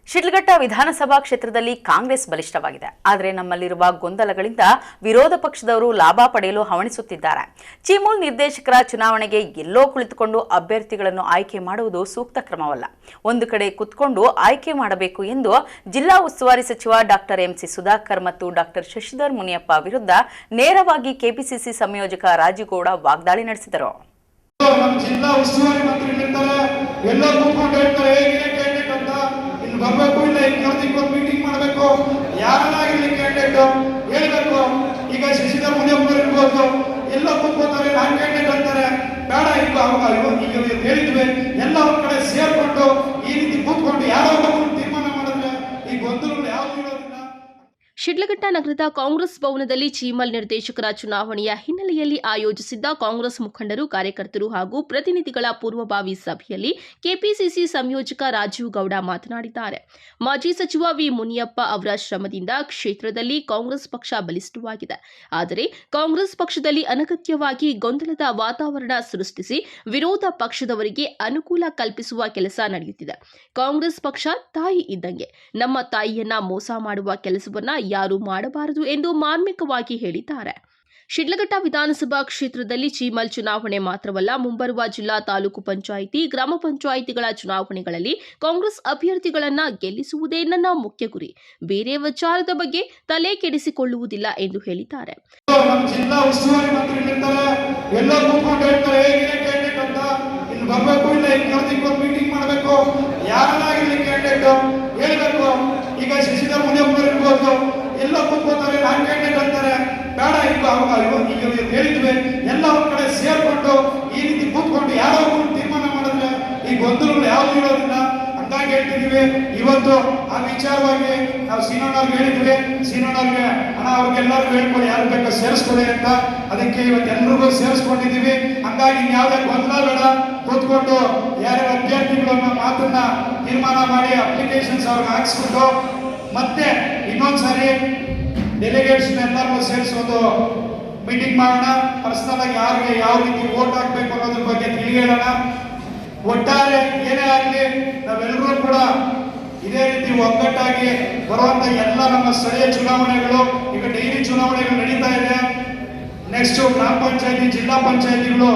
ಶಿಡ್ಲಘಟ್ಟ ವಿಧಾನಸಭಾ ಕ್ಷೇತ್ರದಲ್ಲಿ ಕಾಂಗ್ರೆಸ್ ಬಲಿಷ್ಠವಾಗಿದೆ. ಆದರೆ ನಮ್ಮಲ್ಲಿರುವ ಗೊಂದಲಗಳಿಂದ ವಿರೋಧ ಪಕ್ಷದವರು ಲಾಭ ಪಡೆಯಲು ಹವಣಿಸುತ್ತಿದ್ದಾರೆ. ಚಿಮೂಲ್ ನಿರ್ದೇಶಕರ ಚುನಾವಣೆಗೆ ಎಲ್ಲೋ ಕುಳಿತುಕೊಂಡು ಅಭ್ಯರ್ಥಿಗಳನ್ನು ಆಯ್ಕೆ ಮಾಡುವುದು ಸೂಕ್ತ ಕ್ರಮವಲ್ಲ. ಒಂದು ಕಡೆ ಕುತ್ಕೊಂಡು ಆಯ್ಕೆ ಮಾಡಬೇಕು ಎಂದು ಜಿಲ್ಲಾ ಉಸ್ತುವಾರಿ ಸಚಿವ ಡಾಕ್ಟರ್ MC ಸುಧಾಕರ್ ಮತ್ತು ಡಾಕ್ಟರ್ ಶಶಿಧರ್ ಮುನಿಯಪ್ಪ ವಿರುದ್ಧ ನೇರವಾಗಿ ಕೆಪಿಸಿಸಿ ಸಂಯೋಜಕ ರಾಜುಗೌಡ ವಾಗ್ದಾಳಿ ನಡೆಸಿದರು. ಬರಬೇಕು, ಇಲ್ಲ ಮೀಟಿಂಗ್ ಮಾಡಬೇಕು, ಯಾರನ್ನಾಗಿರ್ಲಿ ಕ್ಯಾಂಡಿಡೇಟ್ ಹೇಳ್ಬೇಕು. ಈಗ ಶಶಿಧರ್ ಮುನಿಯಪ್ಪ ಇರ್ಬೋದು, ಎಲ್ಲ ಕೂತ್ಕೋತಾರೆ, ನಾನ್ ಕ್ಯಾಂಡಿಡೇಟ್ ಅಂತಾರೆ. ಬೇಡ, ಈಗ ಹೇಳಿದ್ವಿ, ಎಲ್ಲ ಒಂದ್ ಕಡೆ ಸೇರ್ಕೊಂಡು ಈ ರೀತಿ ಕೂತ್ಕೊಂಡು ಯಾರೋ ತೀರ್ಮಾನ ಮಾಡಿದ್ರೆ ಈ ಗೊಂದಲಗಳು ಯಾವ್ದು ಇರೋದಿಲ್ಲ. ಶಿಡ್ಲಘಟ್ಟ ನಗರದ ಕಾಂಗ್ರೆಸ್ ಭವನದಲ್ಲಿ ಚೀಮಲ್ ನಿರ್ದೇಶಕರ ಚುನಾವಣೆಯ ಹಿನ್ನೆಲೆಯಲ್ಲಿ ಆಯೋಜಿಸಿದ್ದ ಕಾಂಗ್ರೆಸ್ ಮುಖಂಡರು, ಕಾರ್ಯಕರ್ತರು ಹಾಗೂ ಪ್ರತಿನಿಧಿಗಳ ಪೂರ್ವಭಾವಿ ಸಭೆಯಲ್ಲಿ ಕೆಪಿಸಿಸಿ ಸಂಯೋಜಕ ರಾಜೀವ್ ಗೌಡ ಮಾತನಾಡಿದ್ದಾರೆ. ಮಾಜಿ ಸಚಿವ ವಿ ಮುನಿಯಪ್ಪ ಅವರ ಶ್ರಮದಿಂದ ಕ್ಷೇತ್ರದಲ್ಲಿ ಕಾಂಗ್ರೆಸ್ ಪಕ್ಷ ಬಲಿಷ್ಠವಾಗಿದೆ. ಆದರೆ ಕಾಂಗ್ರೆಸ್ ಪಕ್ಷದಲ್ಲಿ ಅನಗತ್ಯವಾಗಿ ಗೊಂದಲದ ವಾತಾವರಣ ಸೃಷ್ಟಿಸಿ ವಿರೋಧ ಪಕ್ಷದವರಿಗೆ ಅನುಕೂಲ ಕಲ್ಪಿಸುವ ಕೆಲಸ ನಡೆಯುತ್ತಿದೆ. ಕಾಂಗ್ರೆಸ್ ಪಕ್ಷ ತಾಯಿ ಇದ್ದಂಗೆ. ನಮ್ಮ ತಾಯಿಯನ್ನ ಮೋಸ ಮಾಡುವ ಕೆಲಸವನ್ನ ಯಾರು ಮಾಡಬಾರದು ಎಂದು ಮಾರ್ಮಿಕವಾಗಿ ಹೇಳಿದ್ದಾರೆ. ಶಿಡ್ಲಘಟ್ಟ ವಿಧಾನಸಭಾ ಕ್ಷೇತ್ರದಲ್ಲಿ ಚೀಮಲ್ ಚುನಾವಣೆ ಮಾತ್ರವಲ್ಲ, ಮುಂಬರುವ ಜಿಲ್ಲಾ ತಾಲೂಕು ಪಂಚಾಯಿತಿ, ಗ್ರಾಮ ಪಂಚಾಯಿತಿಗಳ ಚುನಾವಣೆಗಳಲ್ಲಿ ಕಾಂಗ್ರೆಸ್ ಅಭ್ಯರ್ಥಿಗಳನ್ನ ಗೆಲ್ಲಿಸುವುದೇ ನನ್ನ ಮುಖ್ಯ ಗುರಿ. ಬೇರೆ ವಿಚಾರದ ಬಗ್ಗೆ ತಲೆ ಕೆಡಿಸಿಕೊಳ್ಳುವುದಿಲ್ಲ ಎಂದು ಹೇಳಿದ್ದಾರೆ. ಈಗ ಶಶಿಧರ್ ಮುನಿಯಪ್ಪ ಇರ್ಬೋದು, ಎಲ್ಲ ಕೂತ್ಕೋತಾರೆ, ನಾನ್ ಕ್ಯಾಂಡಿಡೇಟ್ ಅಂತಾರೆ. ಬೇಡ, ಈಗ ಹೇಳಿದ್ವಿ, ಎಲ್ಲ ಒಂದ್ ಕಡೆ ಸೇರ್ಕೊಂಡು ಈ ರೀತಿ ಕೂತ್ಕೊಂಡು ಯಾರೋ ತೀರ್ಮಾನ ಮಾಡಿದ್ರೆ ಈ ಗೊಂದಲಗಳು ಯಾವ್ದು ಇರೋದಿಲ್ಲ. ಹಂಗಾಗಿ ಹೇಳ್ತಿದೀವಿ, ಇವತ್ತು ಆ ವಿಚಾರವಾಗಿ ನಾವು ಸೀನಣ್ಣವ್ರಿಗೆ ಹೇಳಿದ್ವಿ. ಸೀನಣ್ಣವ್ರಿಗೆ ಹಣ ಅವ್ರಿಗೆಲ್ಲರಿಗೂ ಹೇಳ್ಕೊಡಿ, ಯಾರು ಬೇಕಾ ಸೇರಿಸ್ಕೊಡಿ ಅಂತ. ಅದಕ್ಕೆ ಇವತ್ತು ಎಲ್ರಿಗೂ ಸೇರಿಸ್ಕೊಂಡಿದ್ದೀವಿ. ಹಂಗಾಗಿ ಇನ್ಯಾವುದೇ ಗೊಂದಲ ಬೇಡ, ಕೂತ್ಕೊಂಡು ಯಾರ್ಯಾರ ಅಭ್ಯರ್ಥಿಗಳನ್ನ ಮಾತನ್ನ ತೀರ್ಮಾನ ಮಾಡಿ ಅಪ್ಲಿಕೇಶನ್ಸ್ ಅವ್ರಿಗೆ ಹಾಕ್ಸ್ಬಿಟ್ಟು ಮತ್ತೆ ಇನ್ನೊಂದ್ಸರಿ ಡೆಲಿಗೇಟ್ಸ್ ಎಲ್ಲರಿಗೂ ಸೇರಿಸೋದು ಮೀಟಿಂಗ್ ಮಾಡೋಣ. ಪರ್ಸನಲ್ ಆಗಿ ಯಾರಿಗೆ ಯಾವ ರೀತಿ ವೋಟ್ ಹಾಕ್ಬೇಕು ಅನ್ನೋದ್ರ ಬಗ್ಗೆ ತಿಳಿ ಹೇಳೋಣ. ಒಟ್ಟಾರೆ ಏನೇ ಆಗಲಿ ನಾವೆಲ್ಲರೂ ಕೂಡ ಇದೇ ರೀತಿ ಒಗ್ಗಟ್ಟಾಗಿ ಬರುವಂತ ಎಲ್ಲ ನಮ್ಮ ಸ್ಥಳೀಯ ಚುನಾವಣೆಗಳು, ಈಗ ಡೈಲಿ ಚುನಾವಣೆಗಳು ನಡೀತಾ ಇದೆ. ನೆಕ್ಸ್ಟ್ ಗ್ರಾಮ ಪಂಚಾಯತಿ, ಜಿಲ್ಲಾ ಪಂಚಾಯತಿಗಳು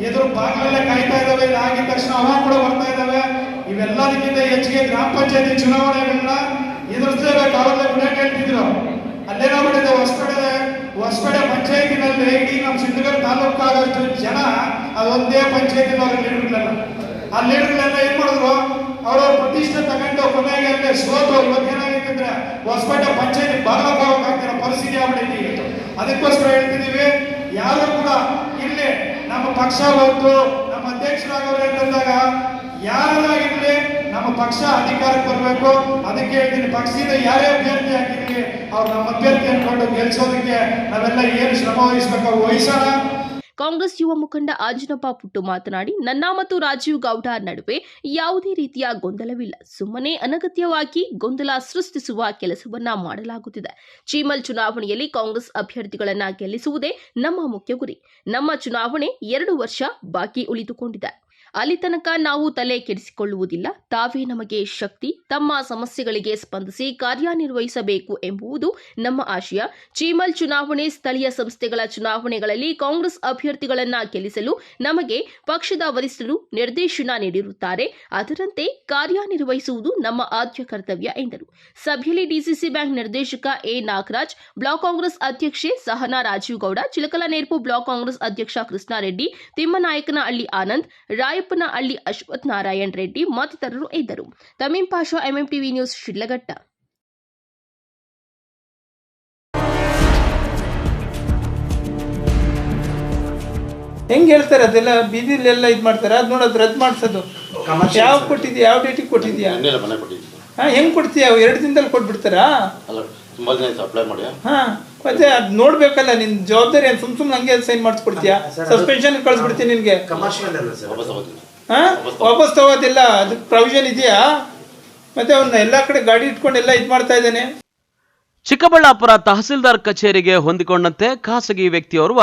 ಎದುರು ಬಾಗಿಲಲ್ಲೇ ಕಾಯ್ತಾ ಇದ್ದಾವೆ. ಆಗಿದ ತಕ್ಷಣ ಅವ ಕೂಡ ಬರ್ತಾ ಇದ್ದಾವೆ. ಇವೆಲ್ಲದಕ್ಕಿಂತ ಹೆಚ್ಚಿಗೆ ಗ್ರಾಮ ಪಂಚಾಯತಿ ಚುನಾವಣೆಗಳನ್ನ ಎದುರಿಸಲೇಬೇಕು. ಅವಾಗಲೇ ಗುಣ ಹೇಳ್ತಿದ್ರು. ಅಲ್ಲೇನಾಗ್ಬಿಟ್ಟಿದೆ, ಹೊಸಪೇಟೆ ಪಂಚಾಯತಿನಲ್ಲಿ ಇಡೀ ನಮ್ಮ ಸಿಂಧಗಢ ತಾಲೂಕಾಗಷ್ಟು ಜನ ಅದೊಂದೇ ಪಂಚಾಯತಿನ ಲೀಡರ್ಗಳೆಲ್ಲ, ಆ ಲೀಡರ್ಗಳೆಲ್ಲ ಏನ್ ಮಾಡಿದ್ರು, ಅವರು ಪ್ರತಿಷ್ಠೆ ತಗೊಂಡು ಕೊನೆಗೆ ಸೋತು ಇವತ್ತೇನಾಗಿದ್ರೆ ಹೊಸಪೇಟೆ ಪಂಚಾಯತಿ ಬಾಗಲಕ್ಕಾಗ್ತಿರೋ ಪರಿಸ್ಥಿತಿ ಆಗ್ಬಿಟ್ಟಿದೆ. ಅದಕ್ಕೋಸ್ಕರ ಹೇಳ್ತಿದೀವಿ, ಯಾರು ಕೂಡ ಇಲ್ಲಿ ನಮ್ಮ ಪಕ್ಷ ಬಂತು, ನಮ್ಮ ಅಧ್ಯಕ್ಷರಾಗವ್ರು ಅಂತಂದಾಗ ಯಾರಾಗಿರ್ಲಿ ನಮ್ಮ ಪಕ್ಷ ಅಧಿಕಾರಕ್ಕೆ ಬರಬೇಕು. ಅದಕ್ಕೆ ಹೇಳ್ತೀನಿ, ಪಕ್ಷದಿಂದ ಯಾರೇ ಅಭ್ಯರ್ಥಿ ಆಗಿರ್ಲಿ ಅವ್ರು ನಮ್ಮ ಅಭ್ಯರ್ಥಿ ಅನ್ಕೊಂಡು ಗೆಲ್ಸೋದಕ್ಕೆ ನಾವೆಲ್ಲ ಏನು ಶ್ರಮ ವಹಿಸ್ಬೇಕು ವಹಿಸೋಣ. ಕಾಂಗ್ರೆಸ್ ಯುವ ಮುಖಂಡ ಆಂಜನಪ್ಪ ಪುಟ್ಟು ಮಾತನಾಡಿ, ನನ್ನ ಮತ್ತು ರಾಜೀವ್ ಗೌಡ ನಡುವೆ ಯಾವುದೇ ರೀತಿಯ ಗೊಂದಲವಿಲ್ಲ. ಸುಮ್ಮನೆ ಅನಗತ್ಯವಾಗಿ ಗೊಂದಲ ಸೃಷ್ಟಿಸುವ ಕೆಲಸವನ್ನ ಮಾಡಲಾಗುತ್ತಿದೆ. ಚೀಮಲ್ ಚುನಾವಣೆಯಲ್ಲಿ ಕಾಂಗ್ರೆಸ್ ಅಭ್ಯರ್ಥಿಗಳನ್ನ ಗೆಲ್ಲಿಸುವುದೇ ನಮ್ಮ ಮುಖ್ಯ ಗುರಿ. ನಮ್ಮ ಚುನಾವಣೆ 2 ವರ್ಷ ಬಾಕಿ ಉಳಿದುಕೊಂಡಿದೆ. ಅಲ್ಲಿ ತನಕ ನಾವು ತಲೆ ಕೆಡಿಸಿಕೊಳ್ಳುವುದಿಲ್ಲ. ತಾವೇ ನಮಗೆ ಶಕ್ತಿ. ತಮ್ಮ ಸಮಸ್ಯೆಗಳಿಗೆ ಸ್ಪಂದಿಸಿ ಕಾರ್ಯನಿರ್ವಹಿಸಬೇಕು ಎಂಬುದು ನಮ್ಮ ಆಶಯ. ಚೀಮಲ್ ಚುನಾವಣೆ, ಸ್ಥಳೀಯ ಸಂಸ್ಥೆಗಳ ಚುನಾವಣೆಗಳಲ್ಲಿ ಕಾಂಗ್ರೆಸ್ ಅಭ್ಯರ್ಥಿಗಳನ್ನ ಗೆಲ್ಲಿಸಲು ನಮಗೆ ಪಕ್ಷದ ವರಿಷ್ಠರು ನಿರ್ದೇಶನ ನೀಡಿರುತ್ತಾರೆ. ಅದರಂತೆ ಕಾರ್ಯನಿರ್ವಹಿಸುವುದು ನಮ್ಮ ಆದ್ಯ ಕರ್ತವ್ಯ ಎಂದರು. ಸಭೆಯಲ್ಲಿ ಡಿಸಿಸಿ ಬ್ಯಾಂಕ್ ನಿರ್ದೇಶಕ ಎ ನಾಗರಾಜ್, ಬ್ಲಾಕ್ ಕಾಂಗ್ರೆಸ್ ಅಧ್ಯಕ್ಷೆ ಸಹನಾ ರಾಜೀವ್ ಗೌಡ, ಚಿಲಕಲನೇರ್ಪು ಬ್ಲಾಕ್ ಕಾಂಗ್ರೆಸ್ ಅಧ್ಯಕ್ಷ ಕೃಷ್ಣಾರೆಡ್ಡಿ, ತಿಮ್ಮನಾಯಕನಹಳ್ಳಿ ಆನಂದ್, ರಾಯಪ್ಪನಹಳ್ಳಿ ಅಶ್ವಥ್ ನಾರಾಯಣ್ ರೆಡ್ಡಿ ಮತ್ತಿತರರು ಇದ್ದರು. ತಮೀಂ ಪಾಷಾ, ಎಂಎಂಟಿವಿ ನ್ಯೂಸ್, ಶಿಡ್ಲಘಟ್ಟ. ಹೆಂಗ್ ಹೇಳ್ತಾರೆ ಅದೆಲ್ಲ ಬೀದಿಲೆಲ್ಲ ಇದು ಮಾಡ್ತಾರೆ, ಅದು ನೋಡೋದು ರದ್ದು ಮಾಡಿಸೋದು. ಯಾವ ಕೊಟ್ಟಿದ್ಯಾ, ಯಾವ ಡೇಟಿಗೆ ಕೊಟ್ಟಿದ್ಯಾ, ಹೆಂಗ್ ಕೊಡ್ತೀಯ? 2 ದಿನದಲ್ಲಿ ಕೊಟ್ಬಿಡ್ತಾರಾ? ಹಾ, ಮತ್ತೆ ಅದ್ ನೋಡ್ಬೇಕಲ್ಲ, ನಿನ್ ಜವಾಬ್ದಾರಿ. ಸುಮ್ ಹಂಗೆ ಸೈನ್ ಮಾಡಿಸ್ಕೊಡ್ತೀಯಾ? ಸಸ್ಪೆನ್ಷನ್ ಕಳ್ಸ್ಬಿಡ್ತೀನಿ ನಿನ್ಗೆ. ವಾಪಸ್ ತಗೋದಿಲ್ಲ, ಅದಕ್ಕೆ ಪ್ರೊವಿಷನ್ ಇದೆಯಾ? ಮತ್ತೆ ಅವನ್ನ ಎಲ್ಲಾ ಕಡೆ ಗಾಡಿ ಇಟ್ಕೊಂಡು ಎಲ್ಲ ಇದು ಮಾಡ್ತಾ ಇದ್ದಾನೆ. ಚಿಕ್ಕಬಳ್ಳಾಪುರ ತಹಸೀಲ್ದಾರ್ ಕಚೇರಿಗೆ ಹೊಂದಿಕೊಂಡಂತೆ ಖಾಸಗಿ ವ್ಯಕ್ತಿಯೋರ್ವ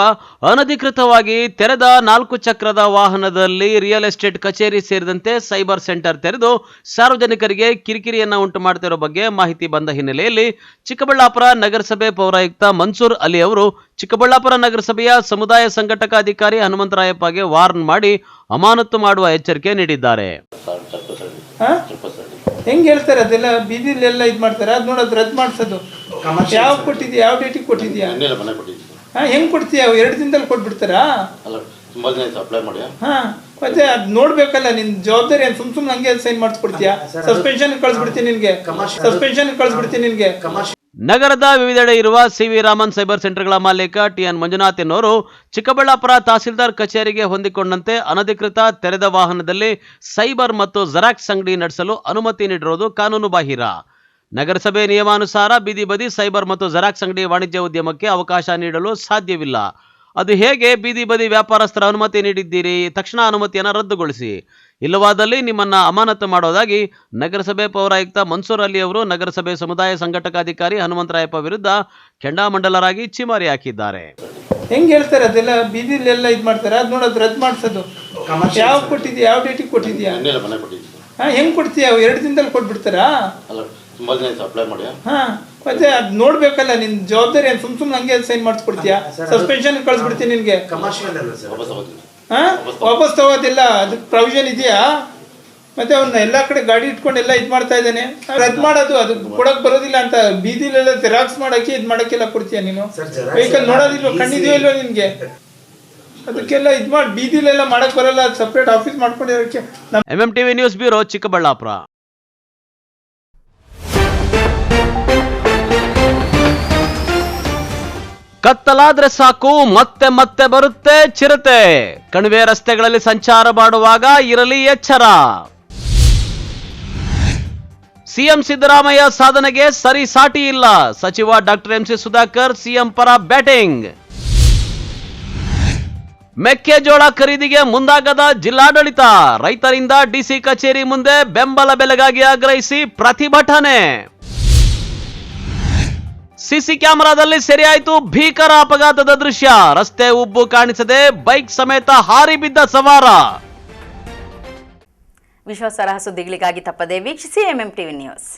ಅನಧಿಕೃತವಾಗಿ ತೆರೆದ 4 ಚಕ್ರದ ವಾಹನದಲ್ಲಿ ರಿಯಲ್ ಎಸ್ಟೇಟ್ ಕಚೇರಿ ಸೇರಿದಂತೆ ಸೈಬರ್ ಸೆಂಟರ್ ತೆರೆದು ಸಾರ್ವಜನಿಕರಿಗೆ ಕಿರಿಕಿರಿಯನ್ನ ಉಂಟು ಮಾಡುತ್ತಿರುವ ಬಗ್ಗೆ ಮಾಹಿತಿ ಬಂದ ಹಿನ್ನೆಲೆಯಲ್ಲಿ ಚಿಕ್ಕಬಳ್ಳಾಪುರ ನಗರಸಭೆ ಪೌರಾಯುಕ್ತ ಮನ್ಸೂರ್ ಅಲಿ ಅವರು ಚಿಕ್ಕಬಳ್ಳಾಪುರ ನಗರಸಭೆಯ ಸಮುದಾಯ ಸಂಘಟಕ ಅಧಿಕಾರಿ ಹನುಮಂತರಾಯಪ್ಪಗೆ ವಾರ್ನ್ ಮಾಡಿ ಅಮಾನತು ಮಾಡುವ ಎಚ್ಚರಿಕೆ ನೀಡಿದ್ದಾರೆ. ಹೆಂಗ್ ಹೇಳ್ತಾರೆ ಅದೆಲ್ಲ ಬೀದಿಲೆಲ್ಲ ಇದು ಮಾಡ್ತಾರೆ, ಅದು ನೋಡೋದು ರದ್ದು ಮಾಡಿಸೋದು. ಯಾವ ಕೊಟ್ಟಿದ್ಯಾ, ಯಾವ ಡೇಟಿಗೆ ಕೊಟ್ಟಿದ್ಯಾ? ಹೆಂಗ್ ಕೊಡ್ತೀಯ? 2 ದಿನದಲ್ಲಿ ಕೊಟ್ಬಿಡ್ತಾರಾ? ಹಾ, ಮತ್ತೆ ಅದ್ ನೋಡ್ಬೇಕಲ್ಲ, ನಿನ್ ಜವಾಬ್ದಾರಿ. ಸುಮ್ ಹಂಗೆ ಸೈನ್ ಮಾಡಿಸ್ಕೊಡ್ತೀಯಾ? ಸಸ್ಪೆನ್ಷನ್ ಕಳ್ಸ್ಬಿಡ್ತೀನಿ ನಿನ್ಗೆ. ನಗರದ ವಿವಿಧೆಡೆ ಇರುವ ಸಿವಿ ರಾಮನ್ ಸೈಬರ್ ಸೆಂಟರ್ಗಳ ಮಾಲೀಕ ಟಿಎನ್ ಮಂಜುನಾಥ್ ಎನ್ನುವರು ಚಿಕ್ಕಬಳ್ಳಾಪುರ ತಹಸೀಲ್ದಾರ್ ಕಚೇರಿಗೆ ಹೊಂದಿಕೊಂಡಂತೆ ಅನಧಿಕೃತ ತೆರೆದ ವಾಹನದಲ್ಲಿ ಸೈಬರ್ ಮತ್ತು ಜೆರಾಕ್ಸ್ ಅಂಗಡಿ ನಡೆಸಲು ಅನುಮತಿ ನೀಡಿರುವುದು ಕಾನೂನು ಬಾಹಿರ. ನಗರಸಭೆ ನಿಯಮಾನುಸಾರ ಬೀದಿ ಬದಿ ಸೈಬರ್ ಮತ್ತು ಜೆರಾಕ್ಸ್ ಅಂಗಡಿ ವಾಣಿಜ್ಯ ಉದ್ಯಮಕ್ಕೆ ಅವಕಾಶ ನೀಡಲು ಸಾಧ್ಯವಿಲ್ಲ. ಅದು ಹೇಗೆ ಬೀದಿ ಬದಿ ವ್ಯಾಪಾರಸ್ಥರ ಅನುಮತಿ ನೀಡಿದ್ದೀರಿ? ತಕ್ಷಣ ಅನುಮತಿಯನ್ನು ರದ್ದುಗೊಳಿಸಿ, ಇಲ್ಲವಾದಲ್ಲಿ ನಿಮ್ಮನ್ನ ಅಮಾನತು ಮಾಡೋದಾಗಿ ನಗರಸಭೆ ಪೌರಾಯುಕ್ತ ಮನ್ಸೂರ್ ಅಲಿ ಅವರು ನಗರಸಭೆ ಸಮುದಾಯ ಸಂಘಟಕಾಧಿಕಾರಿ ಹನುಮಂತರಾಯಪ್ಪ ವಿರುದ್ಧ ಕೆಂಡಾಮಂಡಲರಾಗಿ ಛೀಮಾರಿ ಹಾಕಿದ್ದಾರೆ. ಹೆಂಗ್ ಹೇಳ್ತಾರೆ ಅದೆಲ್ಲ ಬೀದಿಲೆಲ್ಲ ಇದು ಮಾಡ್ತಾರೆ, ಅದು ನೋಡೋದು ರದ್ದು ಮಾಡಿಸೋದು. ಯಾವ ಕೊಟ್ಟಿದ್ಯಾ, ಯಾವ ಡೇಟಿಗೆ ಕೊಟ್ಟಿದ್ಯಾ? ಹೆಂಗ್ ಕೊಡ್ತೀಯ? 2 ದಿನದಲ್ಲಿ ಕೊಟ್ಬಿಡ್ತಾರಾ? ಹಾ, ಮತ್ತೆ ಅದ್ ನೋಡ್ಬೇಕಲ್ಲ, ನಿನ್ ಜವಾಬ್ದಾರಿ. ಸುಮ್ ಹಂಗೆ ಸೈನ್ ಮಾಡಿಸ್ಕೊಡ್ತೀಯಾ? ಸಸ್ಪೆನ್ಷನ್ ಕಳ್ಸ್ಬಿಡ್ತೀನಿ ನಿನ್ಗೆ. ಹಾ, ವಾಪಸ್ ತಗೋದಿಲ್ಲ, ಅದಕ್ಕೆ ಪ್ರೊವಿಷನ್ ಇದೆಯಾ? ಮತ್ತೆ ಅವನ್ನ ಎಲ್ಲಾ ಕಡೆ ಗಾಡಿ ಇಟ್ಕೊಂಡು ಎಲ್ಲ ಇದು ಮಾಡ್ತಾ ಇದ್ದಾನೆ. ರದ್ದು ಮಾಡೋದು, ಅದು ಕೊಡಕ್ ಬರೋದಿಲ್ಲ ಅಂತ ಬೀದಿಲೆಲ್ಲ ಜೆರಾಕ್ಸ್ ಮಾಡಕ್ಕೆ ಇದು ಮಾಡಕ್ಕೆಲ್ಲ ಕೊಡ್ತೀಯ ನೀನು? ವೆಹಿಕಲ್ ನೋಡೋದಿಲ್ವ, ಕಣ್ಣಿದೆಯೋ ಇಲ್ವೋ ನಿನ್ಗೆ? ಅದಕ್ಕೆಲ್ಲ ಇದು ಮಾಡಿ ಬೀದಿಲೆಲ್ಲ ಮಾಡಕ್ ಬರಲ್ಲ, ಸಪ್ರೇಟ್ ಆಫೀಸ್ ಮಾಡ್ಕೊಂಡಿರೋಕ್ಕೆ. M M T V news bureau, Chikkaballapur. ಕತ್ತಲಾದ್ರೆ ಸಾಕು, ಮತ್ತೆ ಮತ್ತೆ ಬರುತ್ತೆ ಚಿರತೆ. ಕಣಿವೆ ರಸ್ತೆಗಳಲ್ಲಿ ಸಂಚಾರ ಮಾಡುವಾಗ ಇರಲಿ ಎಚ್ಚರ. ಸಿಎಂ ಸಿದ್ದರಾಮಯ್ಯ ಸಾಧನೆಗೆ ಸರಿ ಸಾಟಿ ಇಲ್ಲ. ಸಚಿವ ಡಾಕ್ಟರ್ ಎಂಸಿ ಸುಧಾಕರ್ ಸಿಎಂ ಪರ ಬ್ಯಾಟಿಂಗ್. ಮೆಕ್ಕೆಜೋಳ ಖರೀದಿಗೆ ಮುಂದಾಗದ ಜಿಲ್ಲಾಡಳಿತ. ರೈತರಿಂದ ಡಿಸಿ ಕಚೇರಿ ಮುಂದೆ ಬೆಂಬಲ ಬೆಲೆಗಾಗಿ ಆಗ್ರಹಿಸಿ ಪ್ರತಿಭಟನೆ. ಸಿಸಿ ಕ್ಯಾಮೆರಾದಲ್ಲಿ ಸೆರೆಯಾಯಿತು ಭೀಕರ ಅಪಘಾತದ ದೃಶ್ಯ. ರಸ್ತೆ ಉಬ್ಬು ಕಾಣಿಸದೆ ಬೈಕ್ ಸಮೇತ ಹಾರಿ ಬಿದ್ದ ಸವಾರ. ವಿಶ್ವಾಸಾರ್ಹ ಸುದ್ದಿಗಳಿಗಾಗಿ ತಪ್ಪದೇ ವೀಕ್ಷಿಸಿ MMTV ನ್ಯೂಸ್.